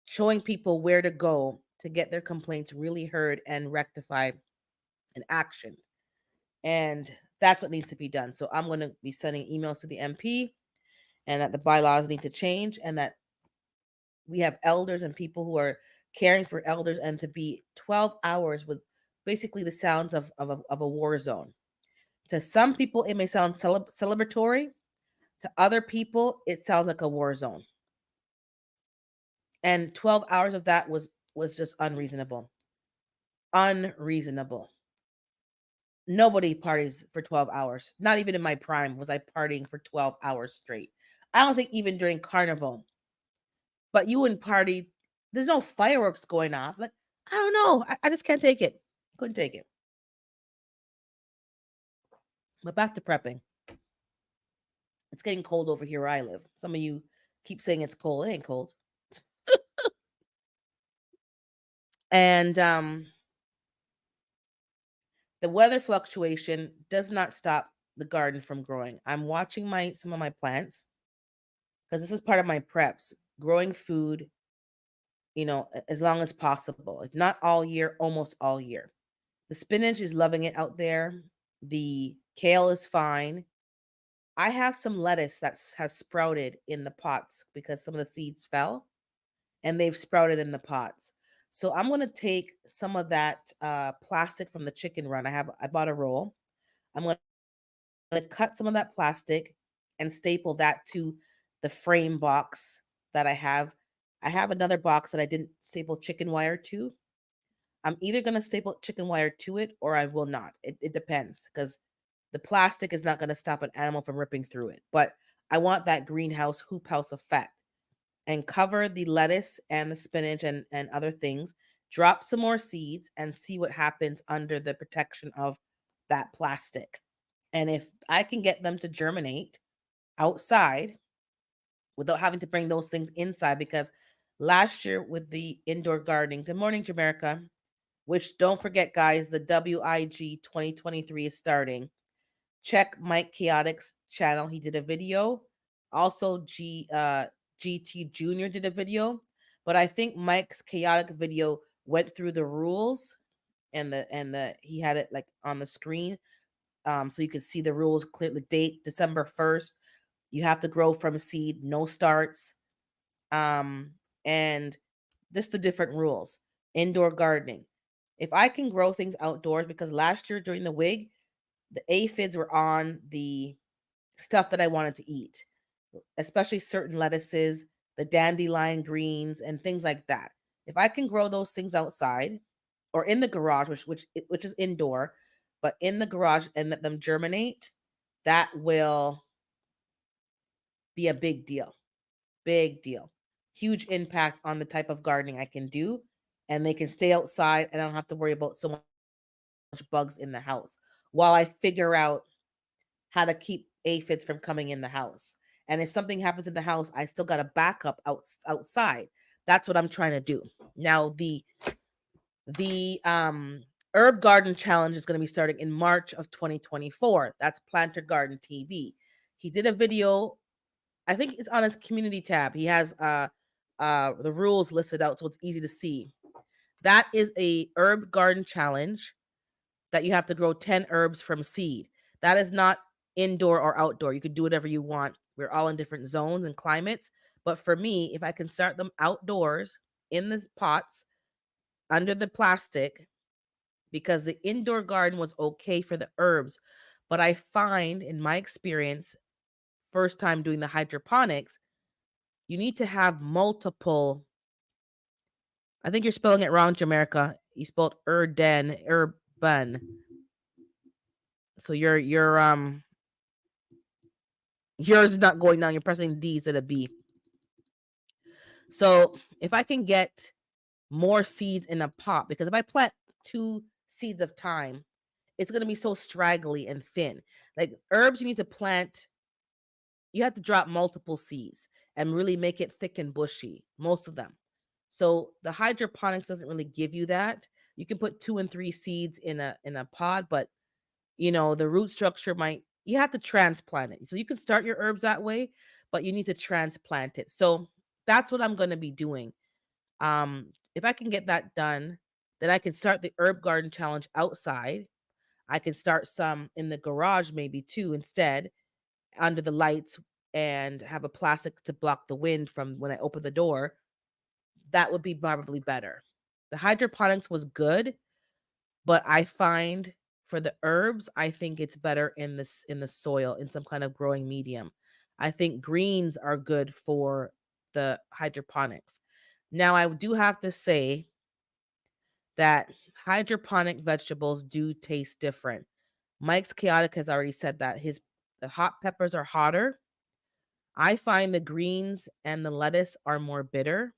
showing people where to go to get their complaints really heard and rectified and action. And that's what needs to be done. So I'm going to be sending emails to the MP and that the bylaws need to change and that we have elders and people who are caring for elders and to be 12 hours with basically the sounds of a war zone. To some people, it may sound celebratory. To other people, it sounds like a war zone. And 12 hours of that was just unreasonable. Unreasonable. Nobody parties for 12 hours. Not even in my prime was I partying for 12 hours straight. I don't think even during carnival. But you wouldn't party. There's no fireworks going off. Like, I don't know. I just can't take it. Couldn't take it. But back to prepping. It's getting cold over here where I live. Some of you keep saying it's cold. It ain't cold. And the weather fluctuation does not stop the garden from growing. I'm watching some of my plants because this is part of my preps, growing food, as long as possible. If not all year, almost all year. The spinach is loving it out there. The kale is fine. I have some lettuce that has sprouted in the pots because some of the seeds fell and they've sprouted in the pots. So I'm going to take some of that plastic from the chicken run. I bought a roll. I'm going to cut some of that plastic and staple that to the frame box that I have. I have another box that I didn't staple chicken wire to. I'm either going to staple chicken wire to it or I will not. It depends because the plastic is not going to stop an animal from ripping through it. But I want that greenhouse hoop house effect and cover the lettuce and the spinach and other things. Drop some more seeds and see what happens under the protection of that plastic. And if I can get them to germinate outside without having to bring those things inside, because last year with the indoor gardening, good morning, Jamaica, which don't forget, guys, the WIG 2023 is starting. Check Mike Chaotic's channel. He did a video. Also, GT Junior did a video. But I think Mike's Chaotic video went through the rules and the he had it like on the screen. So you could see the rules clearly. Date December 1st. You have to grow from seed, no starts. And just the different rules. Indoor gardening. If I can grow things outdoors, because last year during the WIG, the aphids were on the stuff that I wanted to eat, especially certain lettuces, the dandelion greens, and things like that. If I can grow those things outside or in the garage, which is indoor, but in the garage and let them germinate, that will be a big deal. Big deal. Huge impact on the type of gardening I can do. And they can stay outside and I don't have to worry about so much bugs in the house while I figure out how to keep aphids from coming in the house. And if something happens in the house, I still got a backup outside. That's what I'm trying to do. Now the herb garden challenge is going to be starting in March of 2024. That's Planter Garden TV. He did a video, I think it's on his community tab. He has the rules listed out so it's easy to see. That is a herb garden challenge that you have to grow 10 herbs from seed. That is not indoor or outdoor. You could do whatever you want. We're all in different zones and climates. But for me, if I can start them outdoors in the pots under the plastic, because the indoor garden was okay for the herbs. But I find in my experience, first time doing the hydroponics, you need to have multiple. I think you're spelling it wrong, Jamaica. You spelled urban. So yours is not going down. You're pressing D instead of B. So if I can get more seeds in a pot, because if I plant 2 seeds of time, it's going to be so straggly and thin. Like herbs, you need to plant, you have to drop multiple seeds and really make it thick and bushy, most of them. So the hydroponics doesn't really give you that. You can put 2 and 3 seeds in a pod, but the root structure might, you have to transplant it. So you can start your herbs that way, but you need to transplant it. So that's what I'm going to be doing. If I can get that done, then I can start the herb garden challenge outside. I can start some in the garage maybe too instead, under the lights, and have a plastic to block the wind from when I open the door. That would be probably better. The hydroponics was good, but I find for the herbs, I think it's better in the soil, in some kind of growing medium. I think greens are good for the hydroponics. Now I do have to say that hydroponic vegetables do taste different. Mike's Chaotic has already said that the hot peppers are hotter. I find the greens and the lettuce are more bitter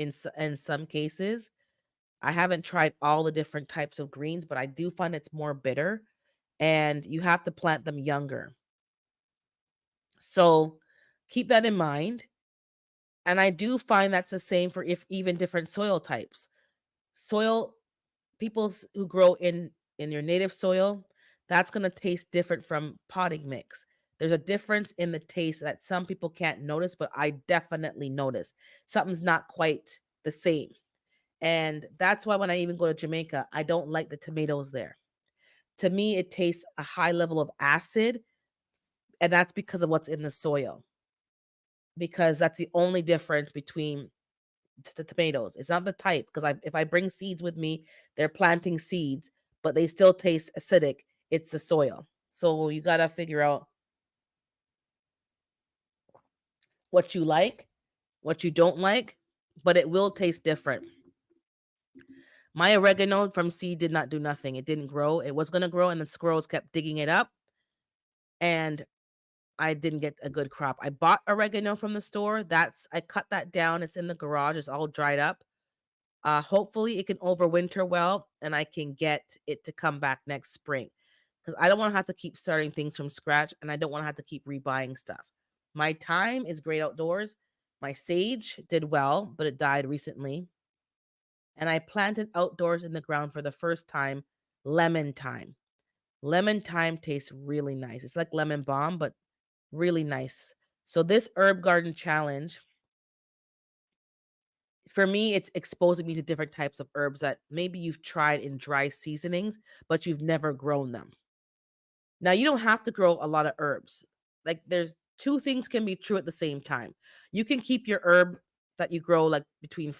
in some cases. I haven't tried all the different types of greens, but I do find it's more bitter, and you have to plant them younger. So keep that in mind. And I do find that's the same for if even different soil types. Soil who grow in your native soil, that's going to taste different from potting mix. There's a difference in the taste that some people can't notice, but I definitely notice. Something's not quite the same. And that's why when I even go to Jamaica, I don't like the tomatoes there. To me, it tastes a high level of acid, and that's because of what's in the soil. Because that's the only difference between the tomatoes. It's not the type, because if I bring seeds with me, they're planting seeds, but they still taste acidic. It's the soil. So you got to figure out what you like, what you don't like, but it will taste different. My oregano from seed did not do nothing. It didn't grow. It was going to grow, and the squirrels kept digging it up, and I didn't get a good crop. I bought oregano from the store. I cut that down. It's in the garage. It's all dried up. Hopefully it can overwinter well, and I can get it to come back next spring, because I don't want to have to keep starting things from scratch, and I don't want to have to keep rebuying stuff. My thyme is great outdoors. My sage did well, but it died recently. And I planted outdoors in the ground for the first time lemon thyme. Lemon thyme tastes really nice. It's like lemon balm, but really nice. So this herb garden challenge, for me, it's exposing me to different types of herbs that maybe you've tried in dry seasonings, but you've never grown them. Now, you don't have to grow a lot of herbs. Like, there's two things can be true at the same time. You can keep your herb that you grow like between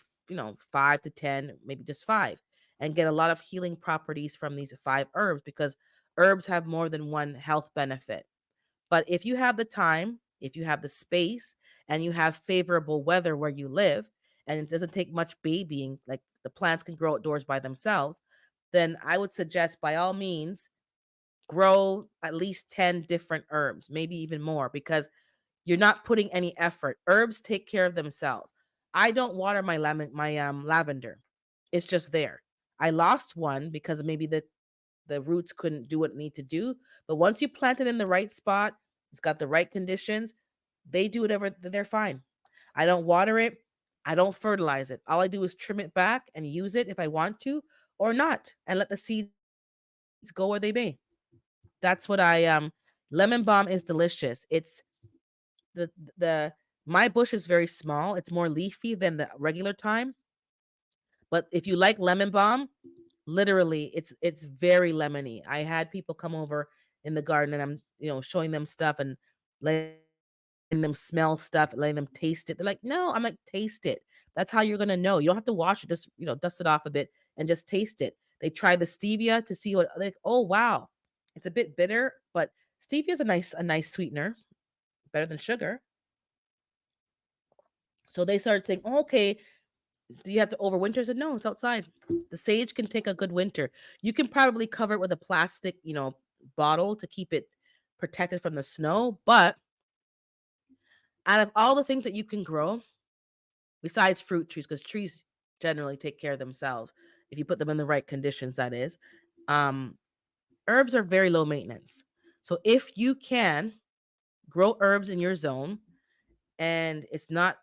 5 to 10, maybe just 5, and get a lot of healing properties from these 5 herbs, because herbs have more than one health benefit. But if you have the time, if you have the space, and you have favorable weather where you live, and it doesn't take much babying, like the plants can grow outdoors by themselves, then I would suggest by all means grow at least 10 different herbs, maybe even more, because you're not putting any effort. Herbs take care of themselves. I don't water my lavender. It's just there. I lost one because of maybe the roots couldn't do what it need to do. But once you plant it in the right spot, it's got the right conditions, they do whatever, they're fine. I don't water it. I don't fertilize it. All I do is trim it back and use it if I want to or not and let the seeds go where they may. That's what I lemon balm is delicious. It's the my bush is very small. It's more leafy than the regular thyme. But if you like lemon balm, literally it's very lemony. I had people come over in the garden and I'm, showing them stuff and letting them smell stuff, letting them taste it. They're like, "No." I'm like, "Taste it. That's how you're going to know. You don't have to wash it. Just, dust it off a bit and just taste it." They try the stevia to see what, like, "Oh, wow. It's a bit bitter, but stevia is a nice sweetener, better than sugar." So they started saying, "Oh, okay, do you have to overwinter?" I said, "No, it's outside. The sage can take a good winter. You can probably cover it with a plastic, bottle to keep it protected from the snow. But out of all the things that you can grow, besides fruit trees, because trees generally take care of themselves if you put them in the right conditions, that is, um, herbs are very low maintenance. So if you can grow herbs in your zone and it's not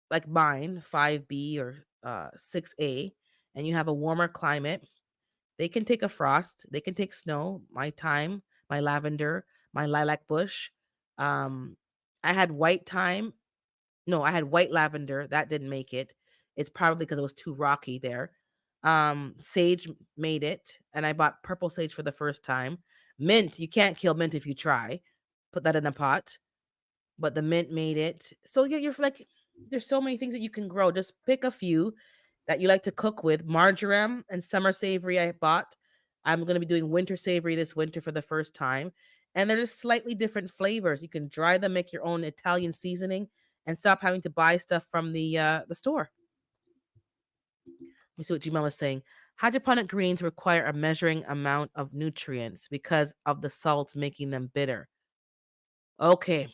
like mine, 5B or 6A, and you have a warmer climate, they can take a frost, they can take snow, my thyme, my lavender, my lilac bush. Um, I had white thyme. No, I had white lavender. That didn't make it. It's probably because it was too rocky there. Sage made it, and I bought purple sage for the first time. Mint, you can't kill mint if you try. Put that in a pot, but the mint made it. So yeah, you're like, there's so many things that you can grow. Just pick a few that you like to cook with. Marjoram and summer savory I bought. I'm going to be doing winter savory this winter for the first time. And they're just slightly different flavors. You can dry them, make your own Italian seasoning, and stop having to buy stuff from the store. Let me see what Gmail was saying. Hydroponic greens require a measuring amount of nutrients because of the salt making them bitter. Okay.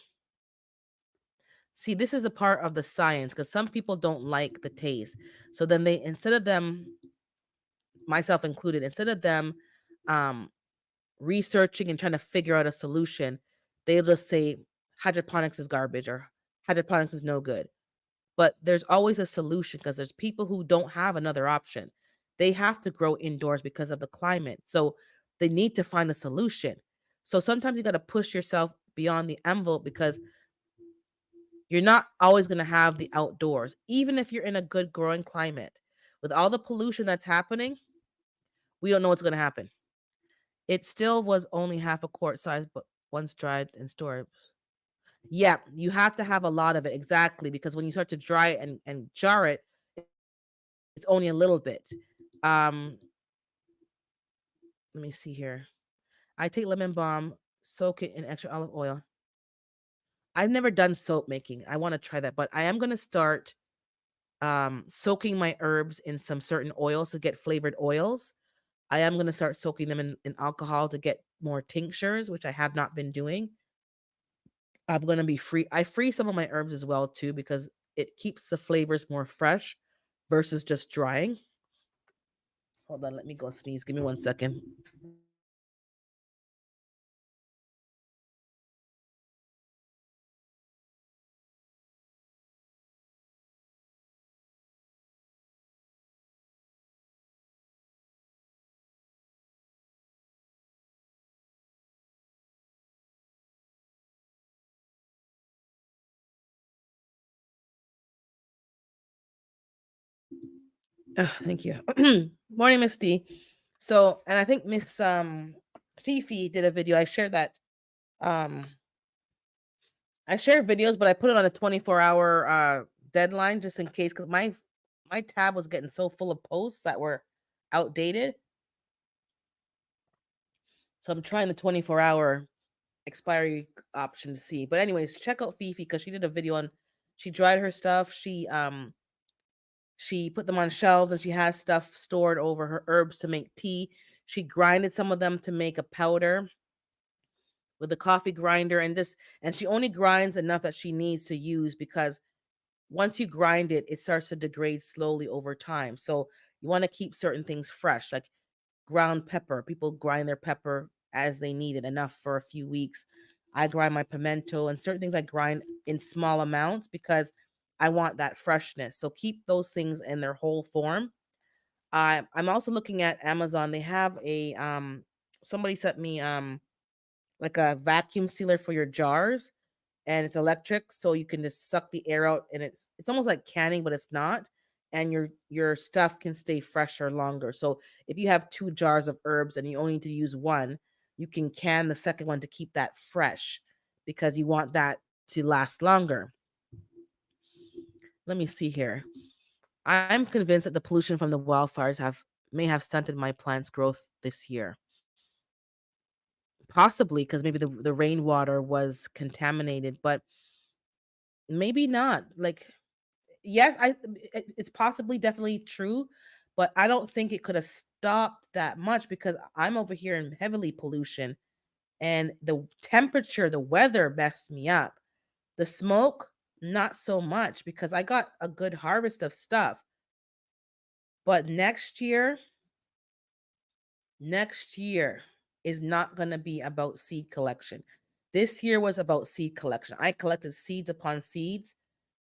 See, this is a part of the science because some people don't like the taste. So then they, instead of them, myself included, instead of them um, researching and trying to figure out a solution, they'll just say hydroponics is garbage or hydroponics is no good. But there's always a solution because there's people who don't have another option. They have to grow indoors because of the climate. So they need to find a solution. So sometimes you got to push yourself beyond the envelope because you're not always going to have the outdoors, even if you're in a good growing climate. With all the pollution that's happening, we don't know what's going to happen. It still was only half a quart size, but once dried and stored. Yeah, you have to have a lot of it exactly because when you start to dry it and jar it, it's only a little bit. Um, Let me see here. I take lemon balm, soak it in extra olive oil. I've never done soap making. I want to try that, but I am going to start soaking my herbs in some certain oils to get flavored oils. I am going to start soaking them in alcohol to get more tinctures, which I have not been doing. I'm going to be free. I freeze some of my herbs as well too because it keeps the flavors more fresh versus just drying. Hold on, let me go sneeze. Give me 1 second. Thank you. Morning, Miss D. So, and I think Miss Fifi did a video. Um I share videos, but I put it on a 24-hour deadline just in case because my tab was getting so full of posts that were outdated. So I'm trying the 24-hour expiry option to see. But anyways, check out Fifi because she did a video on she dried her stuff. She put them on shelves and she has stuff stored over her herbs to make tea. She grinded some of them to make a powder with a coffee grinder and she only grinds enough that she needs to use because once you grind it, it starts to degrade slowly over time. So you want to keep certain things fresh. Like ground pepper. People grind their pepper as they need it, enough for a few weeks. I grind my pimento and certain things I grind in small amounts because I want that freshness. So keep those things in their whole form. I'm also looking at Amazon. They have a somebody sent me like a vacuum sealer for your jars, and it's electric, so you can just suck the air out, and it's almost like canning, but it's not. And your stuff can stay fresher longer. So if you have two jars of herbs and you only need to use one, you can can the second one to keep that fresh because you want that to last longer. Let me see here. I'm convinced that the pollution from the wildfires have may have stunted my plant's growth this year. Possibly because maybe the rainwater was contaminated, but maybe not. Like, yes, it's possibly definitely true, but I don't think it could have stopped that much because I'm over here in heavily pollution, and the temperature, the weather messed me up. The smoke, not so much because I got a good harvest of stuff. But next year is not going to be about seed collection. This year was about seed collection. I collected seeds upon seeds.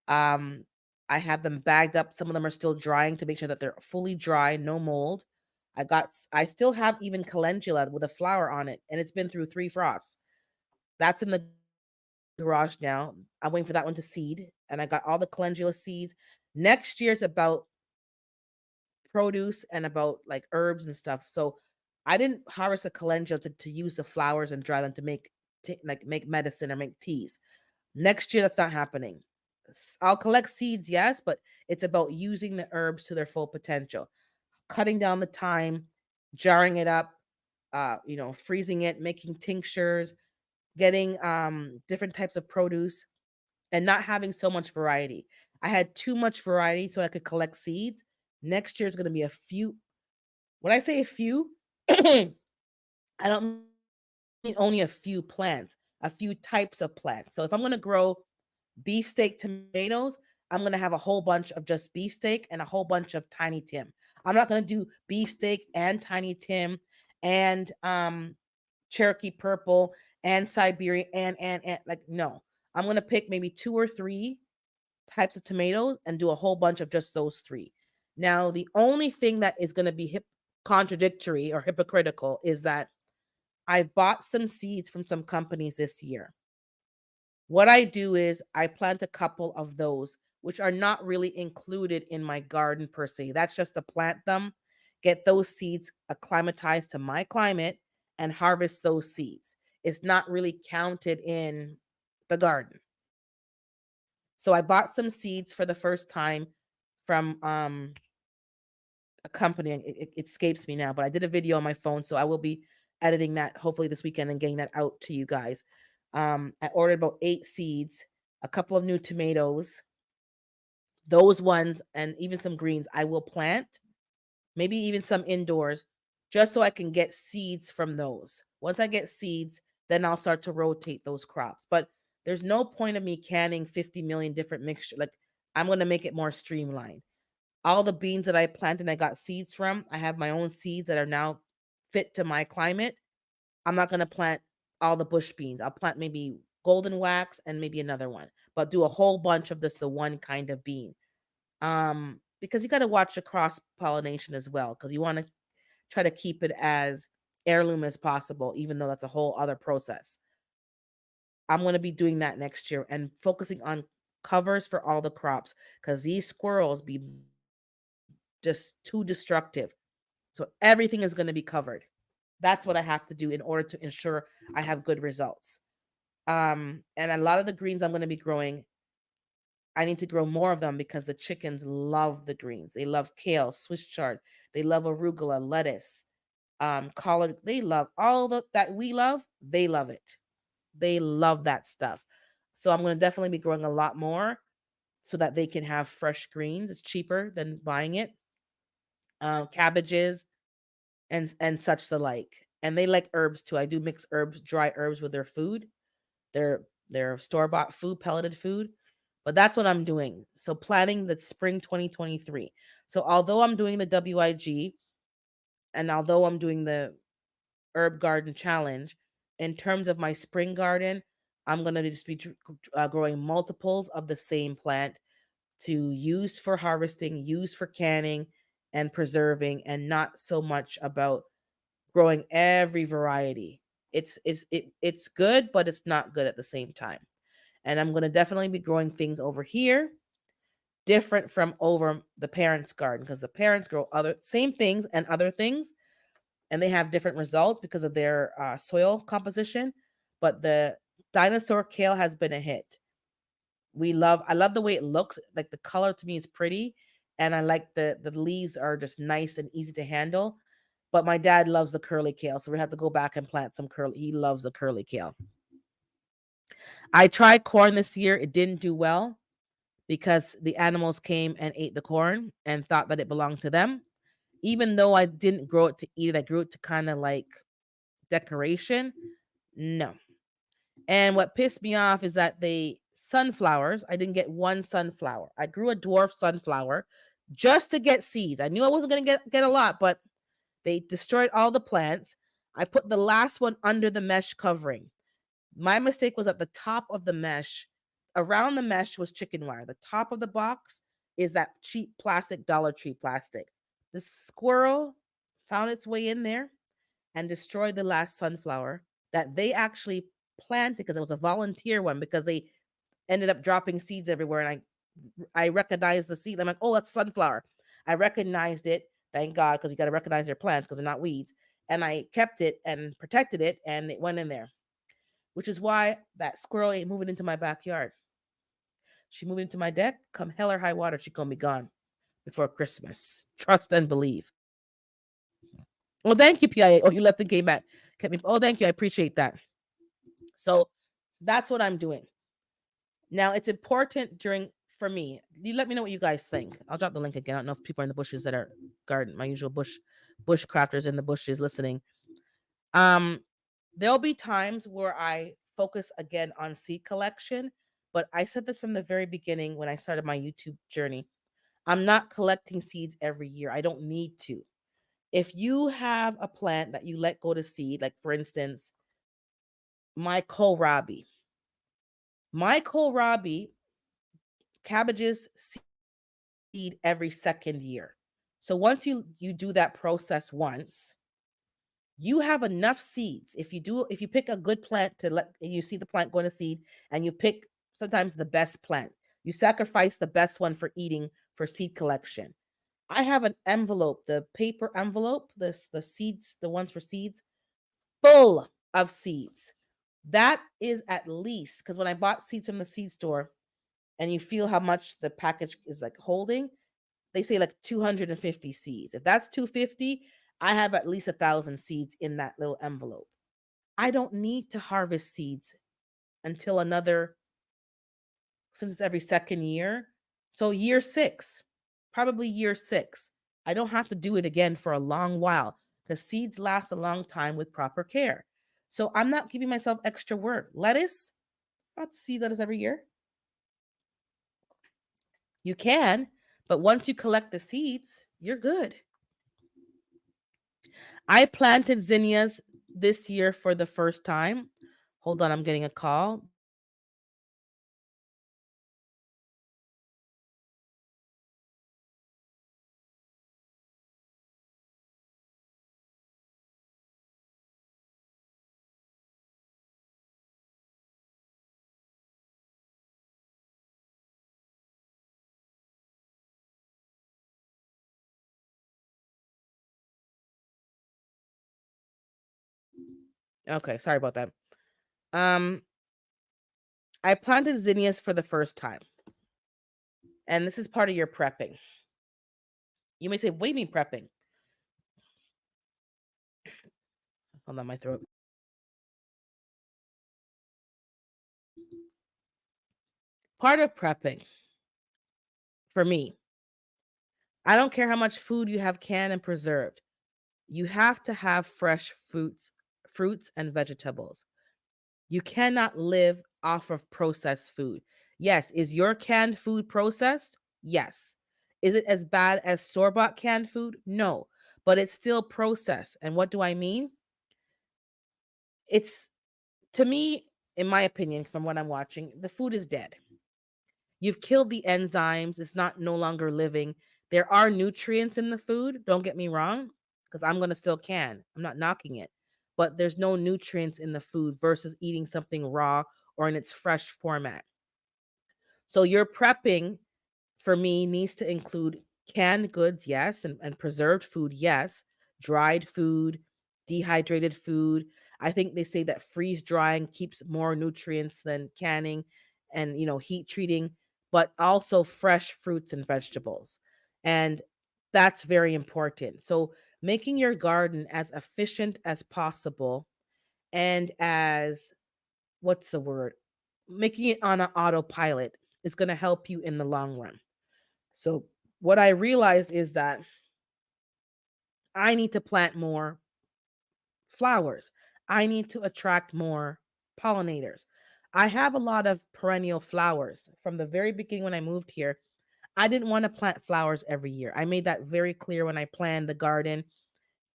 Um, I have them bagged up. Some of them are still drying to make sure that they're fully dry, no mold. I still have even calendula with a flower on it, and it's been through 3 frosts. That's in the garage now. I'm waiting for that one to seed, and I got all the calendula seeds. Next year's about produce and about like herbs and stuff. So I didn't harvest a calendula to use the flowers and dry them to make like make medicine or make teas. Next year, that's not happening. I'll collect seeds, yes, but it's about using the herbs to their full potential, cutting down the time, jarring it up, freezing it, making tinctures, getting different types of produce, and not having so much variety. I had too much variety so I could collect seeds. Next year is going to be a few. When I say a few, I don't mean only a few plants, a few types of plants. So if I'm going to grow beefsteak tomatoes, I'm going to have a whole bunch of just beefsteak and a whole bunch of Tiny Tim. I'm not going to do beefsteak and Tiny Tim and Cherokee purple and Siberian and like no. I'm going to pick maybe two or three types of tomatoes and do a whole bunch of just those three. Now, the only thing that is going to be contradictory or hypocritical is that I've bought some seeds from some companies this year. What I do is I plant a couple of those, which are not really included in my garden per se. That's just to plant them, get those seeds acclimatized to my climate, and harvest those seeds. It's not really counted in the garden. So I bought some seeds for the first time from a company. It escapes me now, but I did a video on my phone, so I will be editing that hopefully this weekend and getting that out to you guys. I ordered about 8 seeds, a couple of new tomatoes, those ones, and even some greens. I will plant, maybe even some indoors, just so I can get seeds from those. Once I get seeds, then I'll start to rotate those crops. But there's no point of me canning 50 million different mixture. Like I'm gonna make it more streamlined. All the beans that I planted, I got seeds from. I have my own seeds that are now fit to my climate. I'm not gonna plant all the bush beans. I'll plant maybe golden wax and maybe another one, but do a whole bunch of this the one kind of bean. Because you got to watch the cross pollination as well, because you want to try to keep it as heirloom as possible, even though that's a whole other process. I'm going to be doing that next year and focusing on covers for all the crops because these squirrels be just too destructive. So everything is going to be covered. That's what I have to do in order to ensure I have good results. And a lot of the greens I'm going to be growing, I need to grow more of them because the chickens love the greens. They love kale, Swiss chard. They love arugula, lettuce, collard. They love all that we love. They love it. They love that stuff. So I'm going to definitely be growing a lot more so that they can have fresh greens. It's cheaper than buying it. Cabbages and such the like. And they like herbs too. I do mix herbs, dry herbs with their food, their store-bought food, pelleted food. But that's what I'm doing. So planning the spring 2023. So although I'm doing the WIG, And although I'm doing the herb garden challenge, in terms of my spring garden, I'm going to just be growing multiples of the same plant to use for harvesting, use for canning and preserving, and not so much about growing every variety. It's good, but it's not good at the same time. And I'm going to definitely be growing things over here different from over the parents' garden, because the parents grow other same things and other things, and they have different results because of their soil composition. But the dinosaur kale has been a hit. I love the way it looks. Like the color to me is pretty, and I like the leaves are just nice and easy to handle. But my dad loves the curly kale, so we have to go back and plant some curly. He loves the curly kale. I tried corn this year. It didn't do well because the animals came and ate the corn and thought that it belonged to them. Even though I didn't grow it to eat it, I grew it to kind of like decoration. No. And what pissed me off is that the sunflowers, I didn't get one sunflower. I grew a dwarf sunflower just to get seeds. I knew I wasn't going to get a lot, but they destroyed all the plants. I put the last one under the mesh covering. My mistake was at the top of the mesh. Around the mesh was chicken wire. The top of the box is that cheap plastic, Dollar Tree plastic. The squirrel found its way in there and destroyed the last sunflower that they actually planted, because it was a volunteer one, because they ended up dropping seeds everywhere. And I recognized the seed. I'm like, oh, that's sunflower. I recognized it. Thank God, because you got to recognize your plants because they're not weeds. And I kept it and protected it, and it went in there, which is why that squirrel ain't moving into my backyard. She moved into my deck. Come hell or high water, she gonna be gone before Christmas. Trust and believe. Well, thank you, PIA. Oh, you left and came back. Kept me. Oh, thank you. I appreciate that. So that's what I'm doing. Now it's important during for me. You let me know what you guys think. I'll drop the link again. I don't know if people are in the bushes that are garden, my usual bushcrafters in the bushes listening. Um, there'll be times where I focus again on seed collection, but I said this from the very beginning when I started my YouTube journey. I'm not collecting seeds every year. I don't need to. If you have a plant that you let go to seed, like for instance, my kohlrabi. My kohlrabi cabbages seed every second year. So once you do that process once, you have enough seeds. If you pick a good plant to let you see the plant going to seed, and you pick sometimes the best plant, you sacrifice the best one for eating for seed collection. I have an envelope, the paper envelope, the seeds, the ones for seeds, full of seeds. That is at least, because when I bought seeds from the seed store, and you feel how much the package is like holding, they say like 250 seeds. If that's 250, I have at least 1,000 seeds in that little envelope. I don't need to harvest seeds until another, since it's every second year. So year 6, probably year 6. I don't have to do it again for a long while because seeds last a long time with proper care. So I'm not giving myself extra work. Lettuce, not seed lettuce every year. You can, but once you collect the seeds, you're good. I planted zinnias this year for the first time. Hold on, I'm getting a call. Okay, sorry about that. Um, I planted zinnias for the first time, and this is part of your prepping. You may say, "What do you mean prepping?" Hold on, my throat. Part of prepping for me, I don't care how much food you have canned and preserved. You have to have fresh fruits and vegetables. You cannot live off of processed food. Yes, is your canned food processed? Yes. Is it as bad as store-bought canned food? No. but it's still processed. And what do I mean? It's to me, in my opinion, from what I'm watching, the food is dead. You've killed the enzymes. It's not no longer living. There are nutrients in the food. Don't get me wrong, because I'm gonna still can. I'm not knocking it, but there's no nutrients in the food versus eating something raw or in its fresh format. So your prepping for me needs to include canned goods, yes, and preserved food, yes, dried food, dehydrated food. I think they say that freeze drying keeps more nutrients than canning and heat treating, but also fresh fruits and vegetables. And that's very important. So making your garden as efficient as possible and as what's the word? Making it on an autopilot is going to help you in the long run. So what I realized is that I need to plant more flowers. I need to attract more pollinators. I have a lot of perennial flowers. From the very beginning when I moved here, I didn't want to plant flowers every year. I made that very clear when I planned the garden.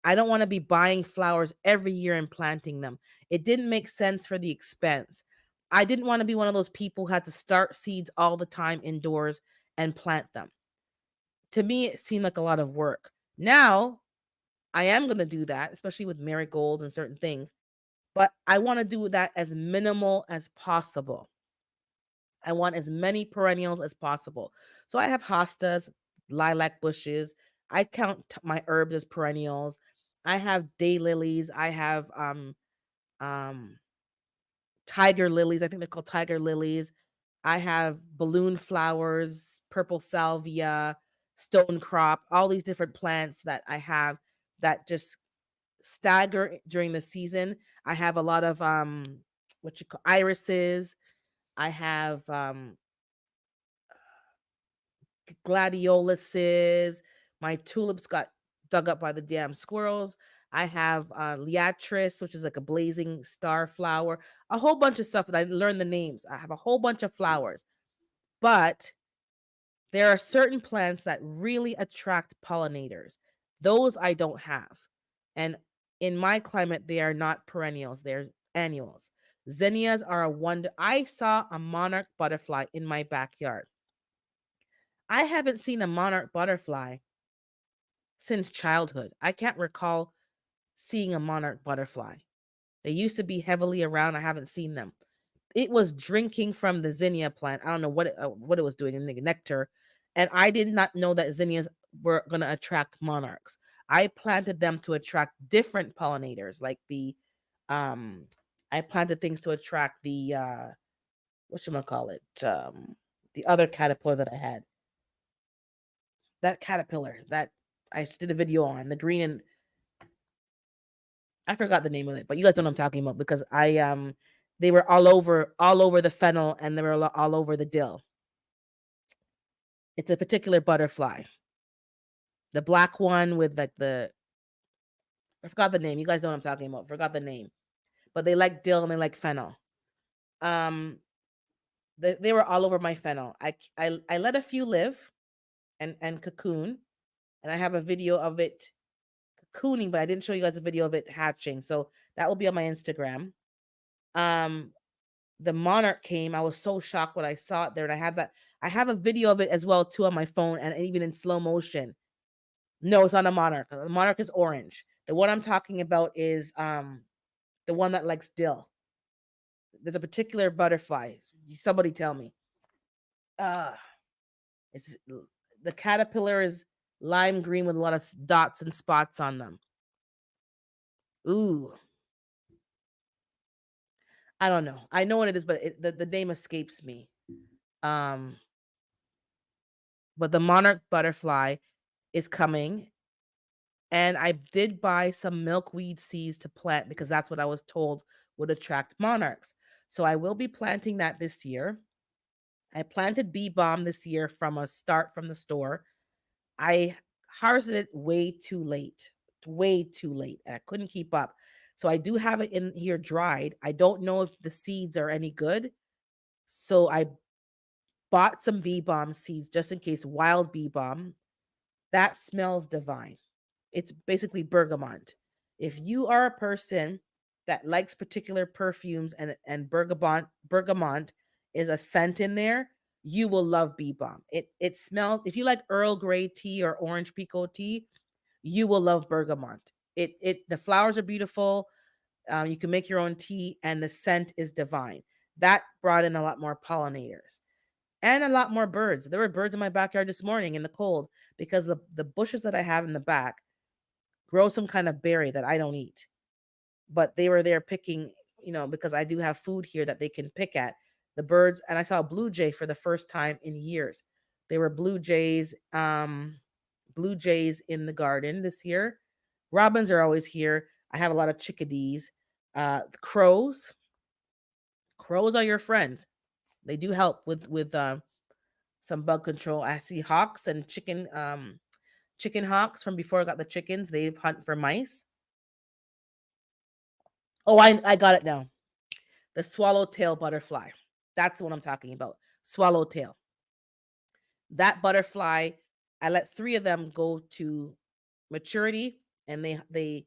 I don't want to be buying flowers every year and planting them. It didn't make sense for the expense. I didn't want to be one of those people who had to start seeds all the time indoors and plant them. To me, it seemed like a lot of work. Now, I am going to do that, especially with marigolds and certain things, but I want to do that as minimal as possible. I want as many perennials as possible. So I have hostas, lilac bushes. I count my herbs as perennials. I have daylilies. I have um tiger lilies. I think they're called tiger lilies. I have balloon flowers, purple salvia, stone crop, all these different plants that I have that just stagger during the season. I have a lot of what you call irises. I have gladioluses. My tulips got dug up by the damn squirrels. I have liatris, which is like a blazing star flower. A whole bunch of stuff that I learned the names. I have a whole bunch of flowers, but there are certain plants that really attract pollinators. Those I don't have. And in my climate, they are not perennials, they're annuals. Zinnias are a wonder. I saw a monarch butterfly in my backyard. I haven't seen a monarch butterfly since childhood. I can't recall seeing a monarch butterfly. They used to be heavily around. I haven't seen them. It was drinking from the zinnia plant. I don't know what it was doing in the nectar, and I did not know that zinnias were going to attract monarchs. I planted them to attract different pollinators, like um, I planted things to attract the what should I call it? The other caterpillar that I had. That caterpillar that I did a video on the green and I forgot the name of it, but you guys know what I'm talking about because they were all over the fennel and they were all over the dill. It's a particular butterfly. The black one with like the I forgot the name. You guys know what I'm talking about. Forgot the name. But they like dill and they like fennel. Um they were all over my fennel. I let a few live and cocoon and I have a video of it cocooning, but I didn't show you guys a video of it hatching. So that will be on my Instagram. Um the monarch came. I was so shocked when I saw it there, and I have a video of it as well too on my phone, and even in slow motion. No, it's not a monarch. The monarch is orange. The one I'm talking about is the one that likes dill. There's a particular butterfly. Somebody tell me. Uh it's the caterpillar is lime green with a lot of dots and spots on them. Ooh, I don't know. I know what it is, but the name escapes me. Um, but the monarch butterfly is coming. And I did buy some milkweed seeds to plant because that's what I was told would attract monarchs. So I will be planting that this year. I planted bee balm this year from a start from the store. I harvested it way too late, and I couldn't keep up. So I do have it in here dried. I don't know if the seeds are any good. So I bought some bee balm seeds just in case, wild bee balm. That smells divine. It's basically bergamot. If you are a person that likes particular perfumes and bergamot is a scent in there, you will love bee balm. It smells, if you like Earl Grey tea or orange pekoe tea, you will love bergamot. The flowers are beautiful. You can make your own tea, and the scent is divine. That brought in a lot more pollinators and a lot more birds. There were birds in my backyard this morning in the cold because the bushes that I have in the back grow some kind of berry that I don't eat. But they were there picking, because I do have food here that they can pick at. The birds, and I saw a blue jay for the first time in years. There were blue jays in the garden this year. Robins are always here. I have a lot of chickadees. Crows. Crows are your friends. They do help with some bug control. I see hawks and chicken hawks from before I got the chickens. They hunt for mice. Oh, I got it now. The swallowtail butterfly. That's what I'm talking about. Swallowtail. That butterfly, I let 3 of them go to maturity, and they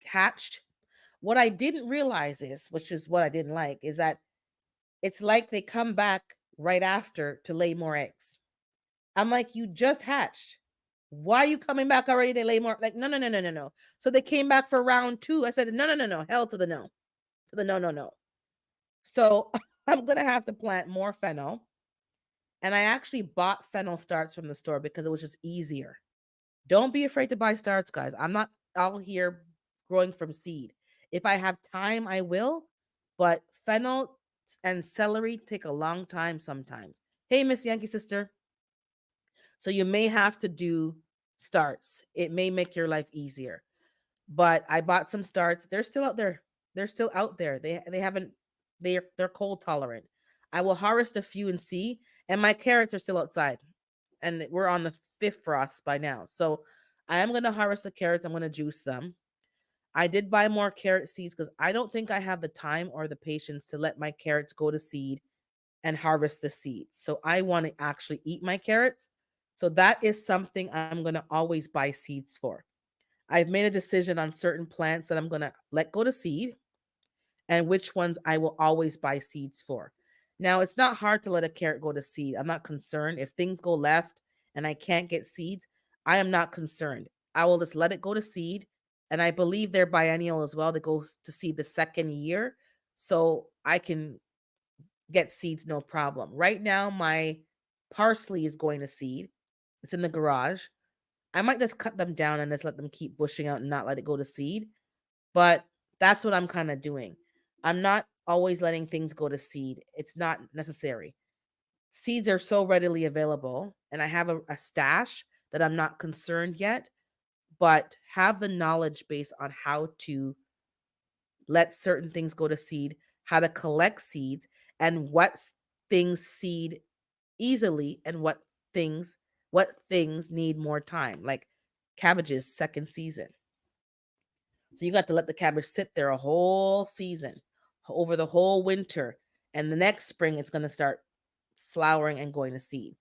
hatched. What I didn't realize is, which is what I didn't like, is that it's like they come back right after to lay more eggs. I'm like, you just hatched. Why are you coming back already to lay more? Like, no, no, no, no, no, no. So they came back for round 2. I said, no, no, no, no. Hell to the no. To the no, no, no. So I'm gonna have to plant more fennel. And I actually bought fennel starts from the store because it was just easier. Don't be afraid to buy starts, guys. I'm not out here growing from seed. If I have time, I will. But fennel and celery take a long time sometimes. Hey, Miss Yankee Sister. So you may have to do starts. It may make your life easier. But I bought some starts. They're still out there. They're still out there. They haven't they're cold tolerant. I will harvest a few and see. And my carrots are still outside. And we're on the 5th frost by now. So I am going to harvest the carrots. I'm going to juice them. I did buy more carrot seeds because I don't think I have the time or the patience to let my carrots go to seed and harvest the seeds. So I want to actually eat my carrots. So that is something I'm going to always buy seeds for. I've made a decision on certain plants that I'm going to let go to seed and which ones I will always buy seeds for. Now, it's not hard to let a carrot go to seed. I'm not concerned. If things go left and I can't get seeds, I am not concerned. I will just let it go to seed. And I believe they're biennial as well. They go to seed the second year. So I can get seeds no problem. Right now, my parsley is going to seed. It's in the garage. I might just cut them down and just let them keep bushing out and not let it go to seed. But that's what I'm kind of doing. I'm not always letting things go to seed. It's not necessary. Seeds are so readily available, and I have a stash that I'm not concerned yet, but have the knowledge base on how to let certain things go to seed, how to collect seeds, and things seed easily and what things need more time, like cabbage's second season. So you got to let the cabbage sit there a whole season, over the whole winter, and the next spring it's going to start flowering and going to seed.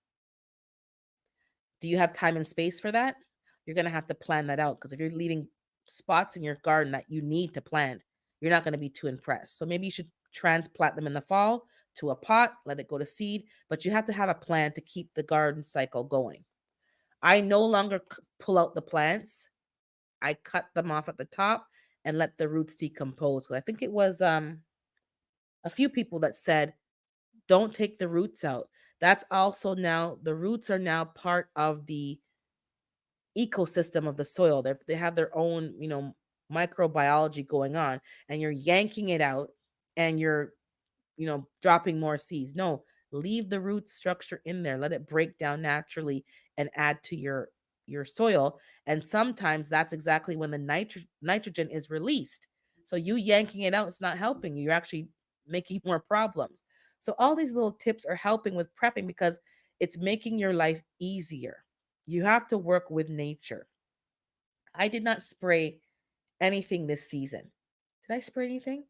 Do you have time and space for that? You're going to have to plan that out, because if you're leaving spots in your garden that you need to plant, you're not going to be too impressed. So maybe you should transplant them in the fall to a pot, let it go to seed, but you have to have a plan to keep the garden cycle going. I no longer pull out the plants. I cut them off at the top and let the roots decompose. I think it was a few people that said, don't take the roots out. That's also now, the roots are now part of the ecosystem of the soil. They have their own, microbiology going on, and you're yanking it out and you're, dropping more seeds. No, leave the root structure in there. Let it break down naturally and add to your soil. And sometimes that's exactly when the nitrogen is released. So you yanking it out is not helping you. You're actually making more problems. So all these little tips are helping with prepping because it's making your life easier. You have to work with nature. I did not spray anything this season. Did I spray anything?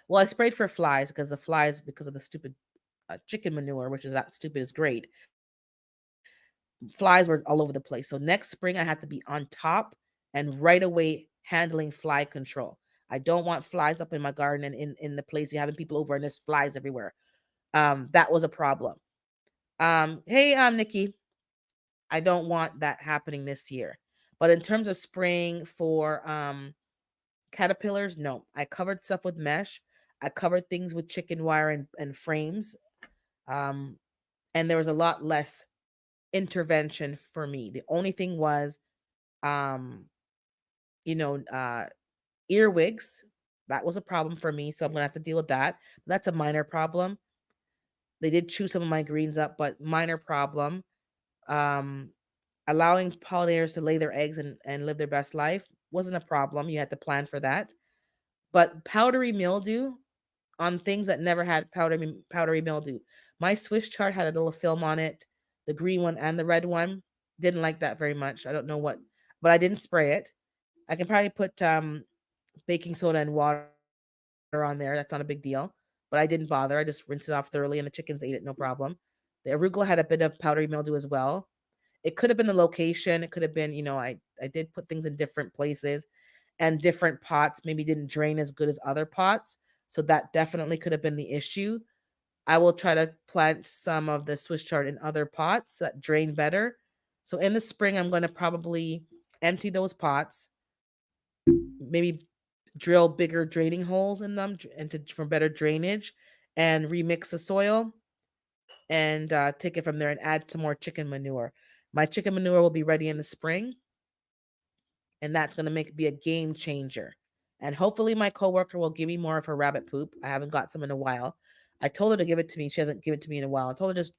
Well, I sprayed for flies because of the stupid chicken manure, which is not stupid, is great. Flies were all over the place. So next spring, I had to be on top and right away handling fly control. I don't want flies up in my garden and in the place you're having people over and there's flies everywhere. That was a problem. Hey, Nikki, I don't want that happening this year. But in terms of spraying for caterpillars, no. I covered stuff with mesh. I covered things with chicken wire and frames. Um, and there was a lot less intervention for me. The only thing was, um, you know, earwigs. That was a problem for me, so I'm gonna have to deal with that. That's a minor problem. They did chew some of my greens up, but minor problem. Um, Allowing pollinators to lay their eggs and live their best life wasn't a problem. You had to plan for that. But powdery mildew on things that never had powdery mildew. My Swiss chart had a little film on it, the green one and the red one. Didn't like that very much. I don't know what, but I didn't spray it. I can probably put baking soda and water on there. That's not a big deal. But I didn't bother. I just rinsed it off thoroughly and the chickens ate it, no problem. The arugula had a bit of powdery mildew as well. It could have been the location. It could have been, I did put things in different places and different pots maybe didn't drain as good as other pots. So that definitely could have been the issue. I will try to plant some of the Swiss chard in other pots that drain better. So in the spring, I'm going to probably empty those pots, maybe drill bigger draining holes in them for better drainage, and remix the soil and take it from there and add some more chicken manure. My chicken manure will be ready in the spring, and that's going to be a game changer. And hopefully, my coworker will give me more of her rabbit poop. I haven't got some in a while. I told her to give it to me. She hasn't given it to me in a while. I told her just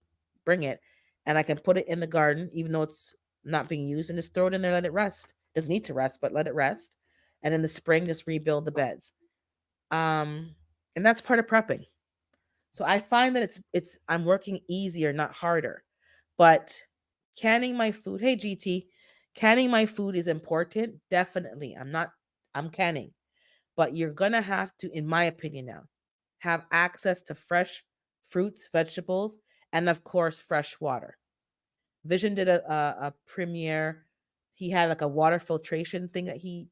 bring it, and I can put it in the garden, even though it's not being used, and just throw it in there, let it rest. It doesn't need to rest, but let it rest. And in the spring, just rebuild the beds. Um, and that's part of prepping. So I find that it's I'm working easier, not harder. But canning my food, hey GT, canning my food is important. Definitely. I'm canning. But you're gonna have to, in my opinion now, have access to fresh fruits, vegetables, and of course fresh water. Vision did a premiere. He had like a water filtration thing that he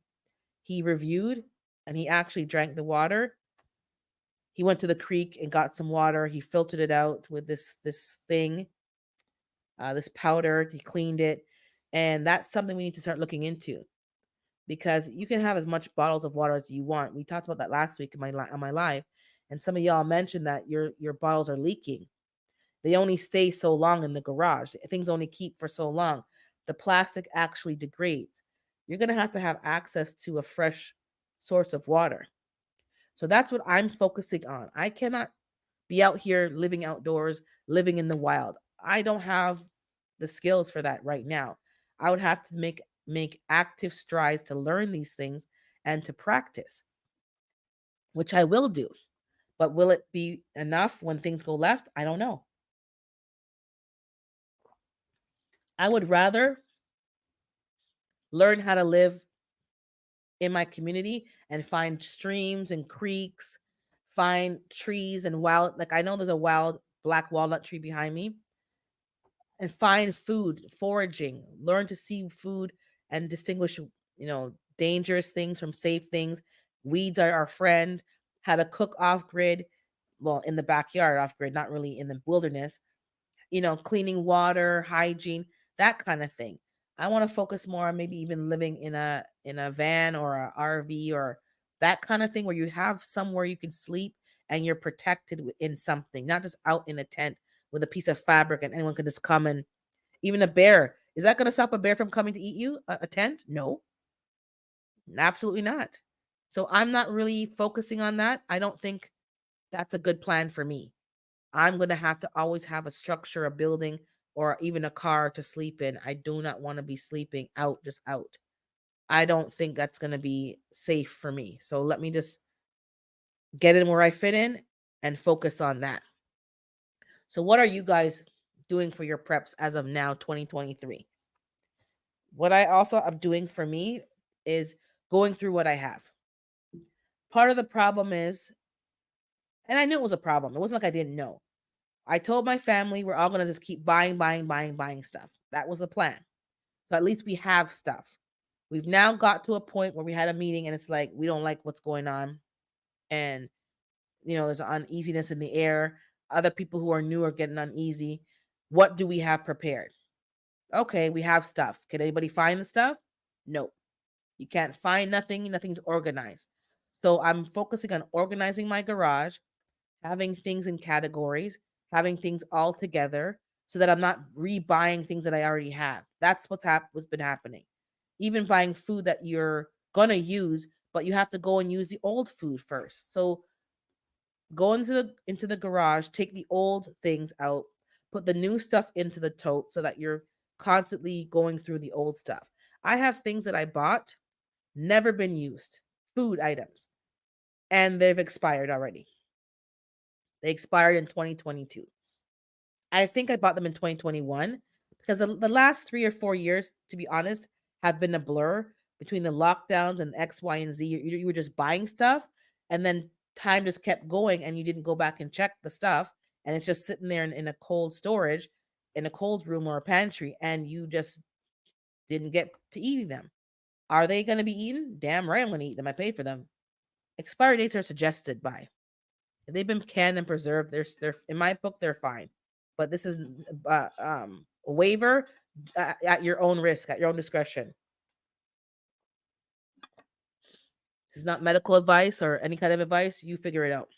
reviewed, and he actually drank the water. He went to the creek and got some water. He filtered it out with this thing, this powder. He cleaned it, and that's something we need to start looking into because you can have as much bottles of water as you want. We talked about that last week in on my live, and some of y'all mentioned that your bottles are leaking. They only stay so long in the garage. Things only keep for so long. The plastic actually degrades. You're gonna have access to a fresh source of water. So that's what I'm focusing on. I cannot be out here living outdoors, living in the wild. I don't have the skills for that right now. I would have to make active strides to learn these things and to practice, which I will do. But will it be enough when things go left? I don't know. I would rather learn how to live in my community and find streams and creeks, find trees and wild, like I know there's a wild black walnut tree behind me, and find food, foraging, learn to see food and distinguish, dangerous things from safe things. Weeds are our friend. How to cook off grid, well, in the backyard off grid, not really in the wilderness. Cleaning water, hygiene, that kind of thing. I want to focus more on maybe even living in a van or a RV or that kind of thing where you have somewhere you can sleep and you're protected in something, not just out in a tent with a piece of fabric and anyone can just come and even a bear. Is that going to stop a bear from coming to eat you? A tent? No, absolutely not. So I'm not really focusing on that. I don't think that's a good plan for me. I'm going to have to always have a structure, a building, or even a car to sleep in. I do not want to be sleeping out, just out. I don't think that's going to be safe for me. So let me just get in where I fit in and focus on that. So, what are you guys doing for your preps as of now, 2023? What I also am doing for me is going through what I have. Part of the problem is, and I knew it was a problem, it wasn't like I didn't know. I told my family we're all gonna just keep buying, buying, buying, buying stuff. That was the plan. So at least we have stuff. We've now got to a point where we had a meeting and it's like we don't like what's going on. And there's uneasiness in the air. Other people who are new are getting uneasy. What do we have prepared? Okay, we have stuff. Can anybody find the stuff? Nope. You can't find nothing. Nothing's organized. So I'm focusing on organizing my garage, having things in categories, having things all together so that I'm not rebuying things that I already have. That's what's been happening. Even buying food that you're gonna use, but you have to go and use the old food first. So go into the garage, take the old things out, put the new stuff into the tote so that you're constantly going through the old stuff. I have things that I bought, never been used, food items, and they've expired already. They expired in 2022. I think I bought them in 2021 because the last 3 or 4 years, to be honest, have been a blur between the lockdowns and X, Y, and Z. You were just buying stuff, and then time just kept going, and you didn't go back and check the stuff, and it's just sitting there in a cold storage, in a cold room or a pantry, and you just didn't get to eating them. Are they going to be eaten? Damn right, I'm going to eat them. I paid for them. Expiry dates are suggested by. If they've been canned and preserved, they're in my book they're fine. But this is a waiver at your own risk, at your own discretion. This is not medical advice or any kind of advice. You figure it out.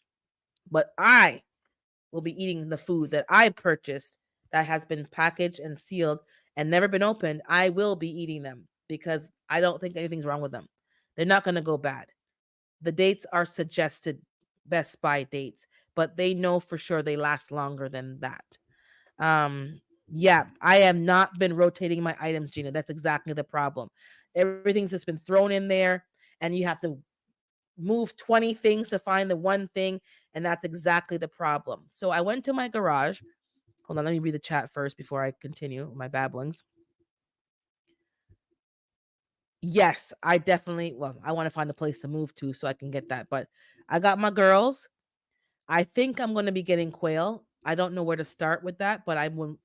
But I will be eating the food that I purchased that has been packaged and sealed and never been opened. I will be eating them because I don't think anything's wrong with them. They're not going to go bad. The dates are suggested Best Buy dates, but they know for sure they last longer than that. Yeah, I have not been rotating my items, Gina. That's exactly the problem. Everything's just been thrown in there, and you have to move 20 things to find the one thing, and that's exactly the problem. So I went to my garage. Hold on, let me read the chat first before I continue my babblings. Yes, I definitely, well, I want to find a place to move to so I can get that, but I got my girls. I think I'm going to be getting quail. I don't know where to start with that, but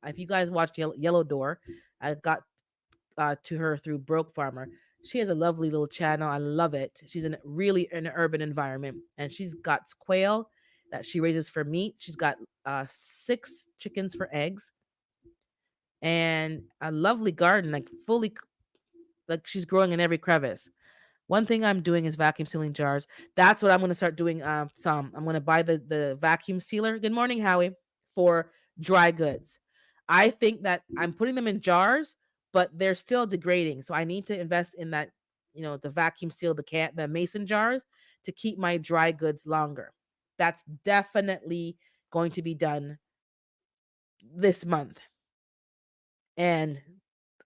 if you guys watched Yellow Door, I got to her through Broke Farmer. She has a lovely little channel. I love it. She's in an urban environment, and she's got quail that she raises for meat. She's got 6 chickens for eggs, and a lovely garden, like fully, like she's growing in every crevice. One thing I'm doing is vacuum sealing jars. That's what I'm going to start doing. I'm going to buy the vacuum sealer. Good morning, Howie, for dry goods. I think that I'm putting them in jars, but they're still degrading. So I need to invest in that, the vacuum seal, the mason jars to keep my dry goods longer. That's definitely going to be done this month. And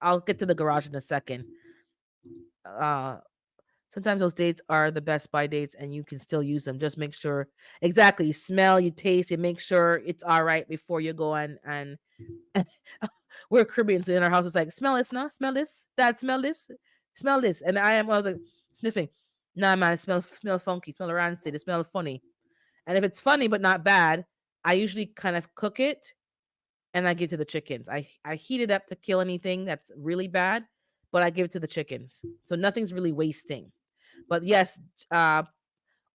I'll get to the garage in a second. Uh, Sometimes those dates are the Best Buy dates and you can still use them. Just make sure exactly you smell, you taste, you make sure it's all right before you go on and we're Caribbean, so in our house it's like, smell this, no, smell this, dad, smell this, smell this. And I was like sniffing. Nah man, it smell funky, smell rancid, it smells funny. And if it's funny but not bad, I usually kind of cook it and I give it to the chickens. I heat it up to kill anything that's really bad, but I give it to the chickens. So nothing's really wasting. But yes, uh,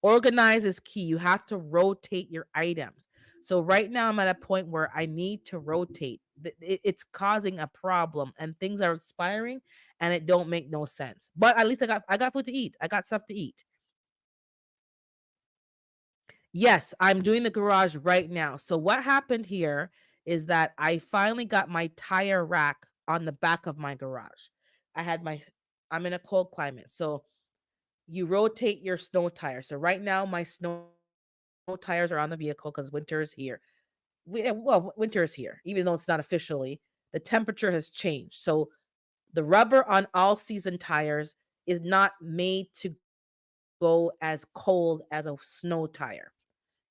organize is key. You have to rotate your items. So right now I'm at a point where I need to rotate. It's causing a problem, and things are expiring, and it don't make no sense. But at least I got food to eat. I got stuff to eat. Yes, I'm doing the garage right now. So what happened here is that I finally got my tire rack on the back of my garage. I had my I'm in a cold climate. So you rotate your snow tires. So right now my snow tires are on the vehicle because winter is here. Winter is here, even though it's not officially. The temperature has changed. So the rubber on all season tires is not made to go as cold as a snow tire.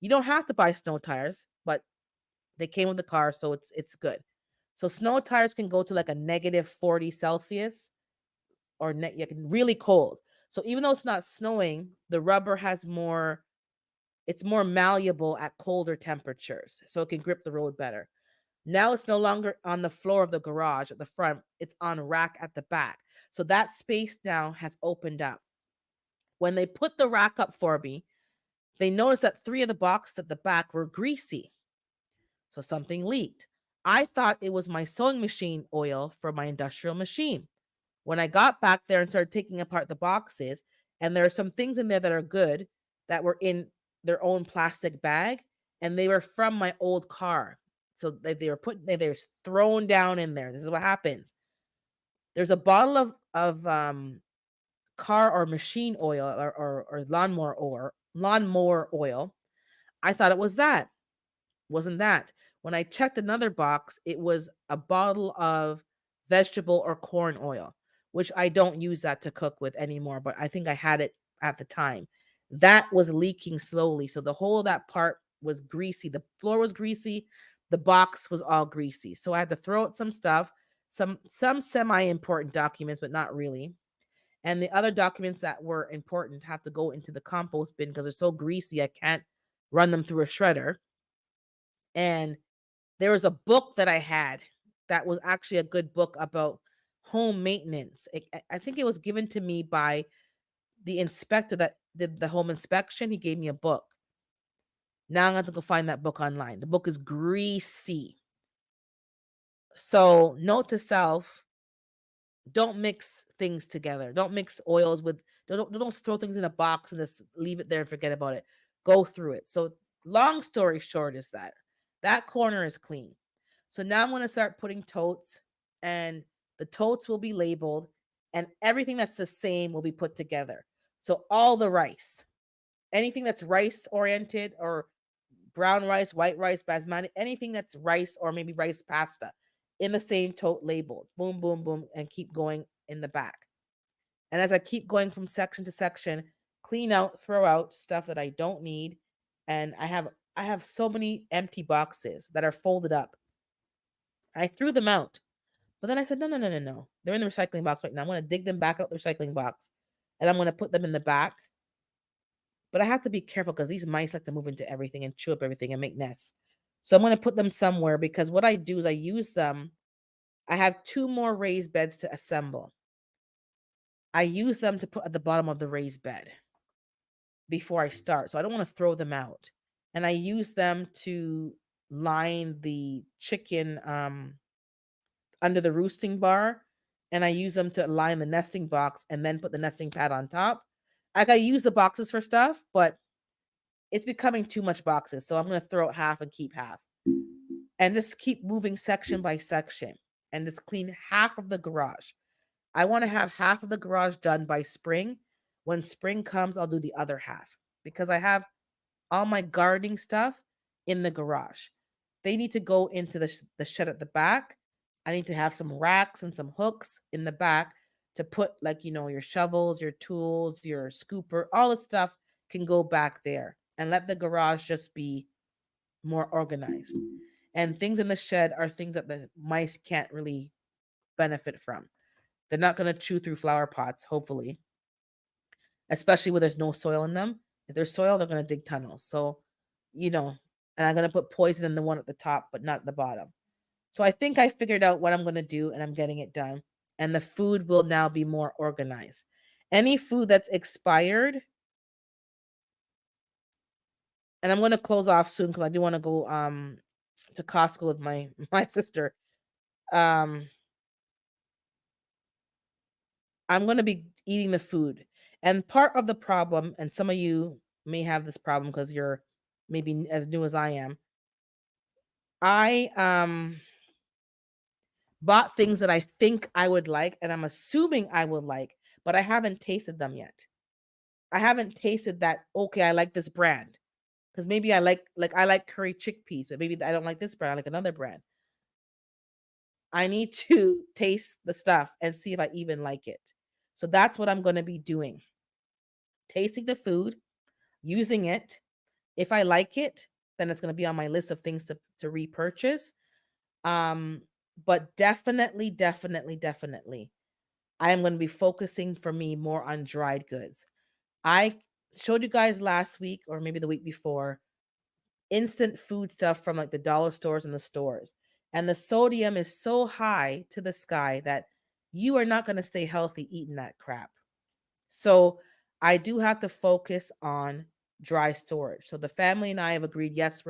You don't have to buy snow tires, but they came with the car, so it's good. So snow tires can go to like a negative 40 Celsius or really cold. So even though it's not snowing, the rubber has more It's more malleable at colder temperatures, so it can grip the road better. Now it's no longer on the floor of the garage at the front, it's on a rack at the back. So that space now has opened up. When they put the rack up for me, they noticed that three of the boxes at the back were greasy. So something leaked. I thought it was my sewing machine oil for my industrial machine. When I got back there and started taking apart the boxes, and there are some things in there that are good that were in their own plastic bag, and they were from my old car. So they were they were thrown down in there. This is what happens. There's a bottle of car or machine oil or lawnmower oil. I thought it was that. Wasn't that. When I checked another box, it was a bottle of vegetable or corn oil, which I don't use that to cook with anymore, but I think I had it at the time. That was leaking slowly. So the whole of that part was greasy. The floor was greasy. The box was all greasy. So I had to throw out some stuff, some semi-important documents, but not really. And the other documents that were important have to go into the compost bin because they're so greasy I can't run them through a shredder. And there was a book that I had that was actually a good book about home maintenance. I think it was given to me by the inspector that did the home inspection. He gave me a book. Now I'm going to go find that book online. The book is greasy. So, note to self, don't mix things together. Don't mix oils with don't throw things in a box and just leave it there and forget about it. Go through it. So long story short is that corner is clean. So now I'm going to start putting totes, and the totes will be labeled, and everything that's the same will be put together. So all the rice, anything that's rice oriented or brown rice, white rice, basmati, anything that's rice or maybe rice pasta in the same tote labeled. Boom, boom, boom, and keep going in the back. And as I keep going from section to section, clean out, throw out stuff that I don't need. And I have so many empty boxes that are folded up. I threw them out. But then I said, no, no, no, no, no. They're in the recycling box right now. I'm going to dig them back out the recycling box and I'm going to put them in the back. But I have to be careful because these mice like to move into everything and chew up everything and make nests. So I'm going to put them somewhere because what I do is I use them. I have two more raised beds to assemble. I use them to put at the bottom of the raised bed before I start. So I don't want to throw them out. And I use them to line the chicken under the roosting bar. And I use them to line the nesting box and then put the nesting pad on top. Like I use the boxes for stuff, but it's becoming too much boxes. So I'm going to throw out half and keep half. And just keep moving section by section and just clean half of the garage. I want to have half of the garage done by spring. When spring comes, I'll do the other half because I have all my gardening stuff in the garage. They need to go into the shed at the back. I need to have some racks and some hooks in the back to put, like, your shovels, your tools, your scooper, all the stuff can go back there and let the garage just be more organized. And things in the shed are things that the mice can't really benefit from. They're not going to chew through flower pots, hopefully, especially where there's no soil in them. If there's soil, they're going to dig tunnels. So, you know, and I'm going to put poison in the one at the top, but not at the bottom. So I think I figured out what I'm going to do and I'm getting it done. And the food will now be more organized. Any food that's expired, and I'm going to close off soon because I do want to go to Costco with my my sister. Um, I'm going to be eating the food. And part of the problem, and some of you may have this problem because you're maybe as new as I am. I bought things that I think I would like and I'm assuming I would like, but I haven't tasted them yet. I haven't tasted that, okay, I like this brand. Because maybe I like curry chickpeas, but maybe I don't like this brand, I like another brand. I need to taste the stuff and see if I even like it. So that's what I'm going to be doing. Tasting the food, using it. If I like it, then it's going to be on my list of things to repurchase. Um, but definitely, definitely, definitely, I am going to be focusing for me more on dried goods. I Showed you guys last week or maybe the week before instant food stuff from like the dollar stores and the stores. And the sodium is so high to the sky that you are not going to stay healthy eating that crap. So I do have to focus on dry storage. So the family and I have agreed, yes,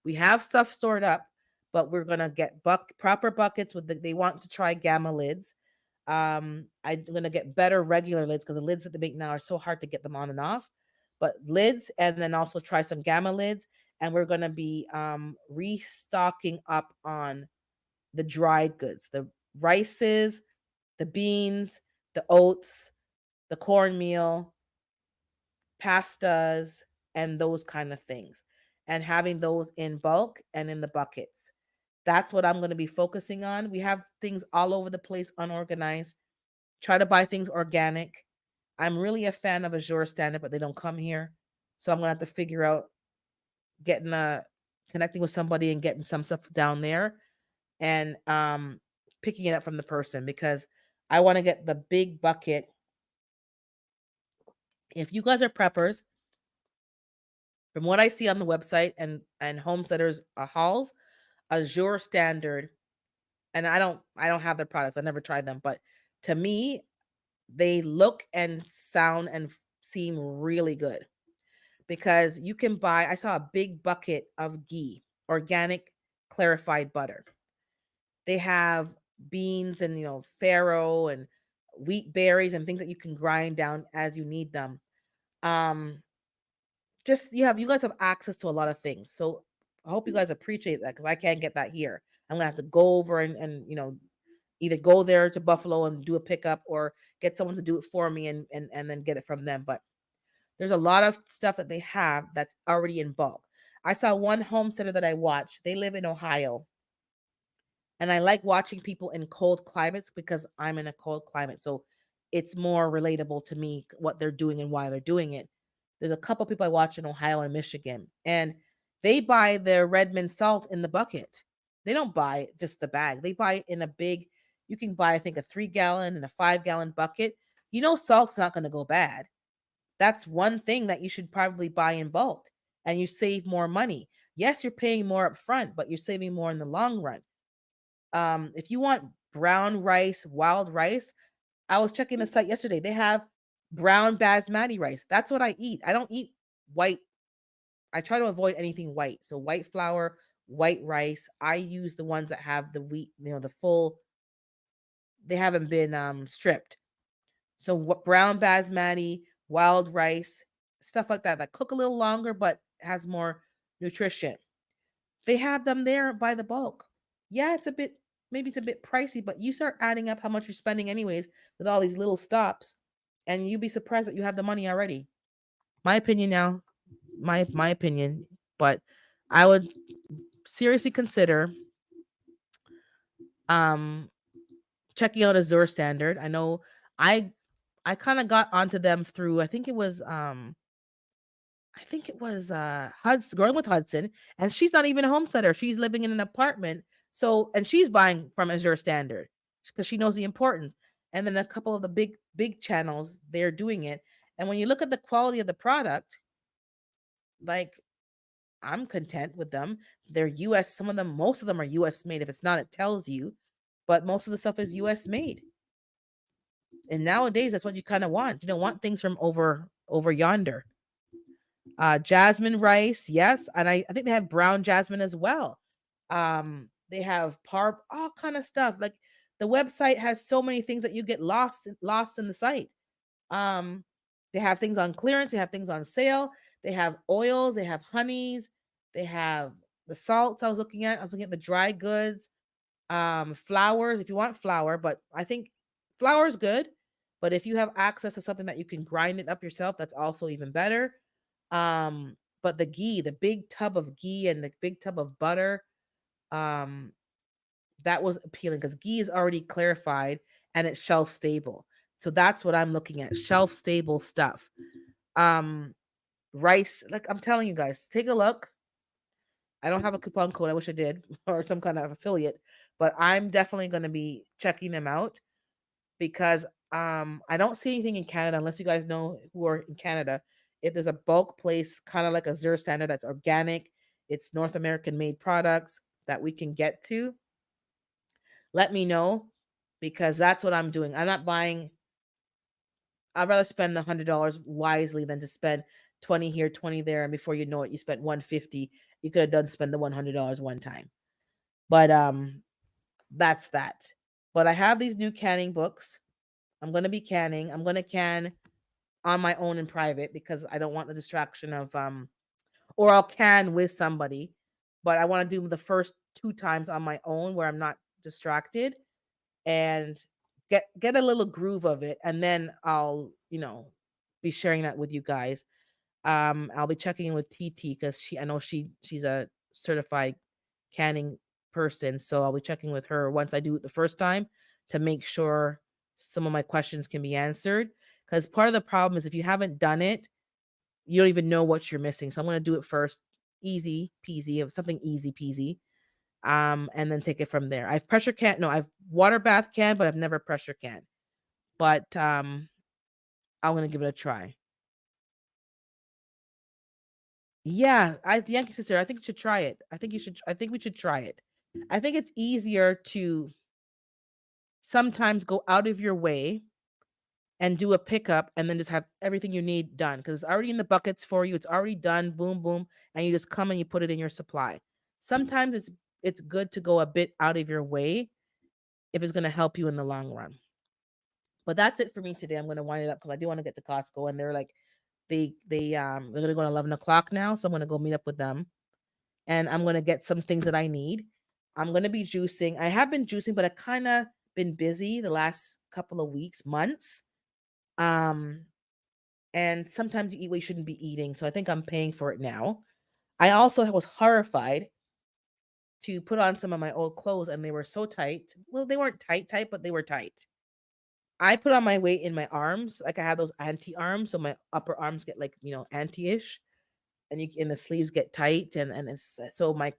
we have stuff stored up, but we're gonna get proper buckets they want to try gamma lids. I'm gonna get better regular lids because the lids that they make now are so hard to get them on and off. But lids, and then also try some gamma lids, and we're gonna be restocking up on the dried goods, the rices, the beans, the oats, the cornmeal, pastas, and those kind of things, and having those in bulk and in the buckets. That's what I'm going to be focusing on. We have things all over the place, unorganized. Try to buy things organic. I'm really a fan of Azure Standard, but they don't come here. So I'm going to have to figure out getting connecting with somebody and getting some stuff down there and picking it up from the person because I want to get the big bucket. If you guys are preppers, from what I see on the website and homesteaders halls, Azure Standard, and I don't have their products. I never tried them, but to me, they look and sound and seem really good because you can buy. I saw a big bucket of ghee, organic clarified butter. They have beans and farro and wheat berries and things that you can grind down as you need them. Um, just you guys have access to a lot of things. So I hope you guys appreciate that because I can't get that here. I'm gonna have to go over and either go there to Buffalo and do a pickup or get someone to do it for me and then get it from them. But there's a lot of stuff that they have that's already in bulk. I saw one homesteader that I watched. They live in Ohio. And I like watching people in cold climates because I'm in a cold climate. So it's more relatable to me what they're doing and why they're doing it. There's a couple people I watch in Ohio and Michigan, and they buy their Redmond salt in the bucket. They don't buy just the bag. They buy it in a big, you can buy, I think, a 3 gallon and a 5 gallon bucket. Salt's not going to go bad. That's one thing that you should probably buy in bulk and you save more money. Yes, you're paying more up front, but you're saving more in the long run. If you want brown rice, wild rice, I was checking the site yesterday. They have brown basmati rice. That's what I eat. I don't eat white. I try to avoid anything white. So white flour, white rice. I use the ones that have the wheat, the full, they haven't been stripped. So what brown basmati, wild rice, stuff like that cook a little longer but has more nutrition. They have them there by the bulk. Yeah, maybe it's a bit pricey, but you start adding up how much you're spending anyways with all these little stops, and you'd be surprised that you have the money already. My opinion now, my opinion, but I would seriously consider um checking out Azure Standard. I know I I kind of got onto them through I think it was Hudson, growing with Hudson, and she's not even a homesteader. She's living in an apartment. So, and she's buying from Azure Standard because she knows the importance. And then a couple of the big channels, they're doing it. And when you look at the quality of the product, like I'm content with them. They're US, some of them, most of them are US made. If it's not, it tells you. But most of the stuff is US made. And nowadays that's what you kind of want. You don't want things from over yonder. Jasmine rice, yes, and I think they have brown jasmine as well. They have all kind of stuff. Like the website has so many things that you get lost in the site. Um, they have things on clearance, they have things on sale, they have oils, they have honeys, they have the salts. I was looking at the dry goods, flours if you want flour, but I think flour is good. But if you have access to something that you can grind it up yourself, that's also even better. But the ghee, the big tub of ghee and the big tub of butter, um, that was appealing because ghee is already clarified and it's shelf stable. So that's what I'm looking at, shelf stable stuff. Um, rice, like I'm telling you guys, take a look. I don't have a coupon code. I wish I did, or some kind of affiliate, but I'm definitely going to be checking them out because I don't see anything in Canada unless you guys know who are in Canada. If there's a bulk place, kind of like a Zero Standard that's organic, it's North American made products that we can get to, let me know, because that's what I'm doing. I'm not buying. I'd rather spend $100 wisely than to spend 20 here, 20 there, and before you know it, you spent 150. You could have done spend the $100 one time. But that's that. But I have these new canning books. I'm gonna be canning. I'm gonna can on my own in private because I don't want the distraction of or I'll can with somebody, but I want to do the first two times on my own where I'm not distracted and get a little groove of it, and then I'll, be sharing that with you guys. I'll be checking in with TT because I know she's a certified canning person, so I'll be checking with her once I do it the first time to make sure some of my questions can be answered. Because part of the problem is if you haven't done it, you don't even know what you're missing. So I'm gonna do it first, easy peasy, of something easy peasy, and then take it from there. I've pressure can, no, I've water bath can, but I've never pressure can. But I'm gonna give it a try. Yeah, the Yankee sister. I think you should try it. I think you should. I think we should try it. I think it's easier to sometimes go out of your way and do a pickup and then just have everything you need done because it's already in the buckets for you. It's already done. Boom, boom, and you just come and you put it in your supply. Sometimes it's good to go a bit out of your way if it's going to help you in the long run. But that's it for me today. I'm going to wind it up because I do want to get to Costco, and they're like they're going to go at 11 o'clock now, so I'm going to go meet up with them, and I'm going to get some things that I need. I'm going to be juicing. I have been juicing, but I kind of been busy the last couple of weeks, months. Um, and sometimes you eat what you shouldn't be eating. So I think I'm paying for it now. I also was horrified to put on some of my old clothes and they were so tight. Well, they weren't tight, tight, but they were tight. I put on my weight in my arms. Like I have those anti arms. So my upper arms get like, anti ish. And the sleeves get tight. And it's so my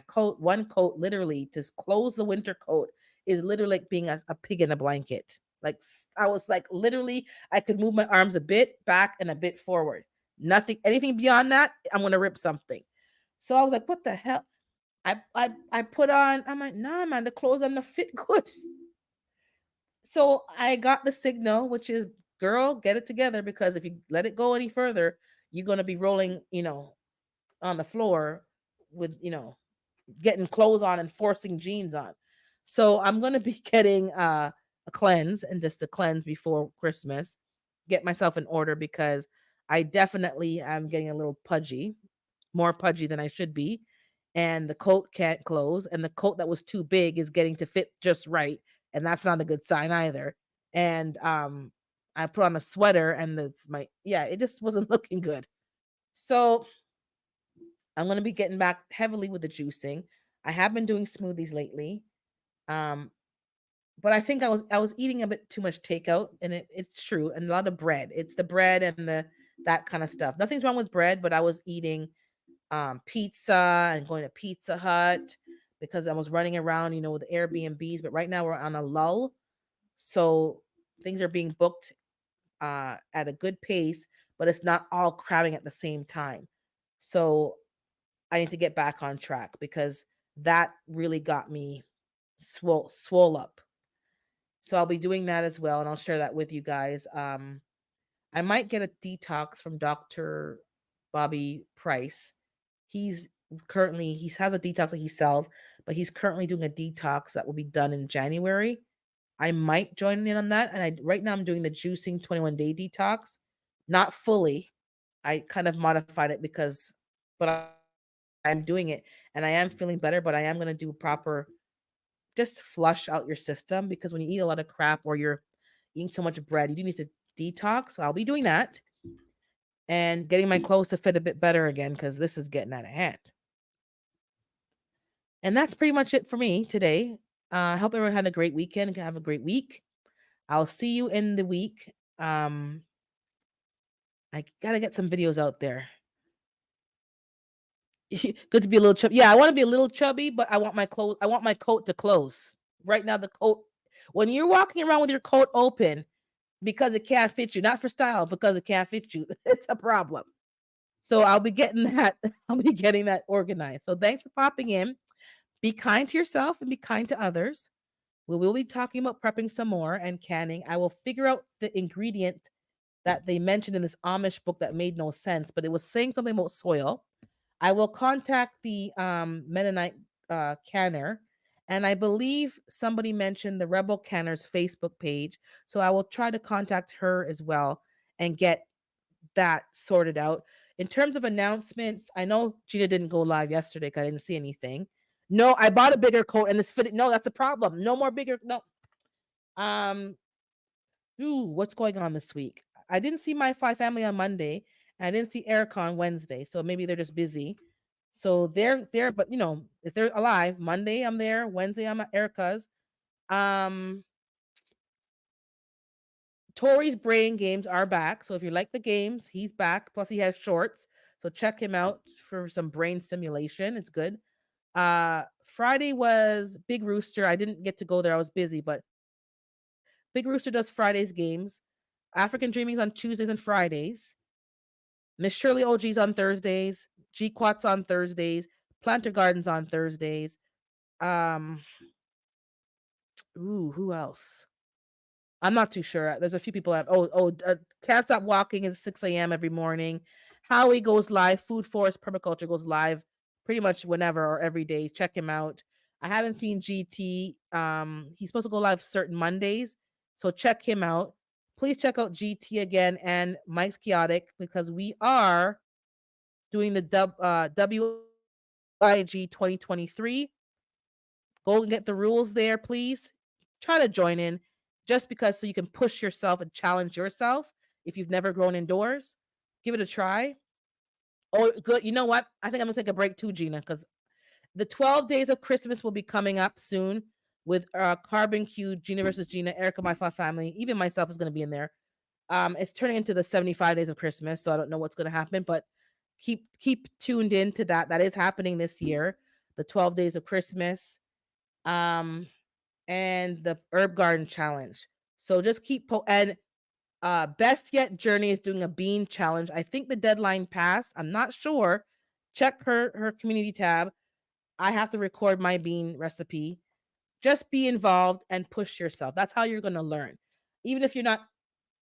coat, one coat literally to close the winter coat is literally like being a pig in a blanket. Like I was like literally I could move my arms a bit back and a bit forward. Nothing anything beyond that, I'm gonna rip something. So I was like, what the hell? I put on, I'm like, nah man, the clothes are not fit good. So I got the signal, which is girl, get it together because if you let it go any further, you're gonna be rolling, on the floor with, getting clothes on and forcing jeans on. So I'm gonna be getting a cleanse and just a cleanse before Christmas. Get myself in order because I definitely am getting a little pudgy, more pudgy than I should be. And the coat can't close, and the coat that was too big is getting to fit just right, and that's not a good sign either. And I put on a sweater, and it just wasn't looking good. So I'm gonna be getting back heavily with the juicing. I have been doing smoothies lately. Um, but I think I was eating a bit too much takeout, and it's true, and a lot of bread. It's the bread and the that kind of stuff. Nothing's wrong with bread, but I was eating pizza and going to Pizza Hut because I was running around, with the Airbnbs. But right now we're on a lull, so things are being booked at a good pace, but it's not all crabbing at the same time. So I need to get back on track because that really got me swole up. So I'll be doing that as well, and I'll share that with you guys. I might get a detox from Dr. Bobby Price. He's he has a detox that he sells, but he's currently doing a detox that will be done in January. I might join in on that. And right now I'm doing the juicing 21-day detox. Not fully. I kind of modified it but I'm doing it and I am feeling better, but I am going to do proper just flush out your system because when you eat a lot of crap or you're eating so much bread, you do need to detox. So I'll be doing that and getting my clothes to fit a bit better again because this is getting out of hand. And that's pretty much it for me today. I hope everyone had a great weekend and have a great week. I'll see you in the week. I gotta get some videos out there. Good to be a little chubby. Yeah, I want to be a little chubby, but I want my clothes. I want my coat to close. Right now, the coat. When you're walking around with your coat open, because it can't fit you, not for style, because it can't fit you. It's a problem. So I'll be getting that. I'll be getting that organized. So thanks for popping in. Be kind to yourself and be kind to others. We will be talking about prepping some more and canning. I will figure out the ingredient that they mentioned in this Amish book that made no sense, but it was saying something about soil. I will contact the Mennonite canner, and I believe somebody mentioned the Rebel Canner's Facebook page. So I will try to contact her as well and get that sorted out. In terms of announcements, I know Gina didn't go live yesterday because I didn't see anything. No, I bought a bigger coat and it's fitting. No, that's the problem. No more bigger. No. Um, ooh, what's going on this week? I didn't see my five family on Monday. And I didn't see Erica on Wednesday, so maybe they're just busy. So they're there, but if they're alive, Monday I'm there, Wednesday I'm at Erica's. Um, Tori's brain games are back. So if you like the games, he's back. Plus he has shorts. So check him out for some brain stimulation. It's good. Friday was Big Rooster. I didn't get to go there. I was busy, but Big Rooster does Fridays games. African Dreaming's on Tuesdays and Fridays. Miss Shirley OG's on Thursdays. G Quat's on Thursdays. Planter Gardens on Thursdays. Um, who else? I'm not too sure. There's a few people that Can't Stop Walking is 6 a.m. every morning. Howie goes live. Food Forest Permaculture goes live pretty much whenever or every day. Check him out. I haven't seen GT. He's supposed to go live certain Mondays, so check him out. Please check out GT again and Mike's Chaotic because we are doing the WIG 2023. Go and get the rules there, please. Try to join in just because so you can push yourself and challenge yourself if you've never grown indoors. Give it a try. Oh, good. You know what? I think I'm going to take a break too, Gina, because the 12 days of Christmas will be coming up soon with Carbon Q, Gina versus Gina, Erica, my family, even myself is going to be in there. It's turning into the 75 days of Christmas, so I don't know what's going to happen, but keep tuned in to that. That is happening this year, the 12 days of Christmas. And the Herb Garden Challenge. So just and Best Yet Journey is doing a bean challenge. I think the deadline passed. I'm not sure. Check her community tab. I have to record my bean recipe. Just be involved and push yourself. That's how you're going to learn. Even if you don't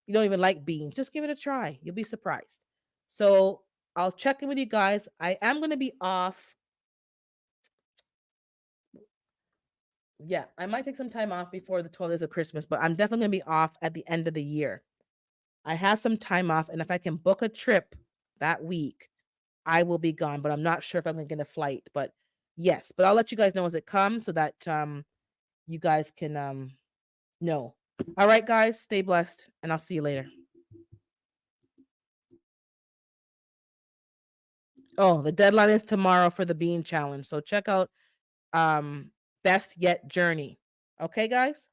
even like beans, just give it a try. You'll be surprised. So I'll check in with you guys. I am going to be off. Yeah, I might take some time off before the 12 days of Christmas, but I'm definitely going to be off at the end of the year. I have some time off, and if I can book a trip that week, I will be gone, but I'm not sure if I'm going to get a flight. But yes, but I'll let you guys know as it comes so that you guys can know. All right, guys, stay blessed, and I'll see you later. Oh, the deadline is tomorrow for the bean challenge. So check out Best Yet Journey. Okay, guys?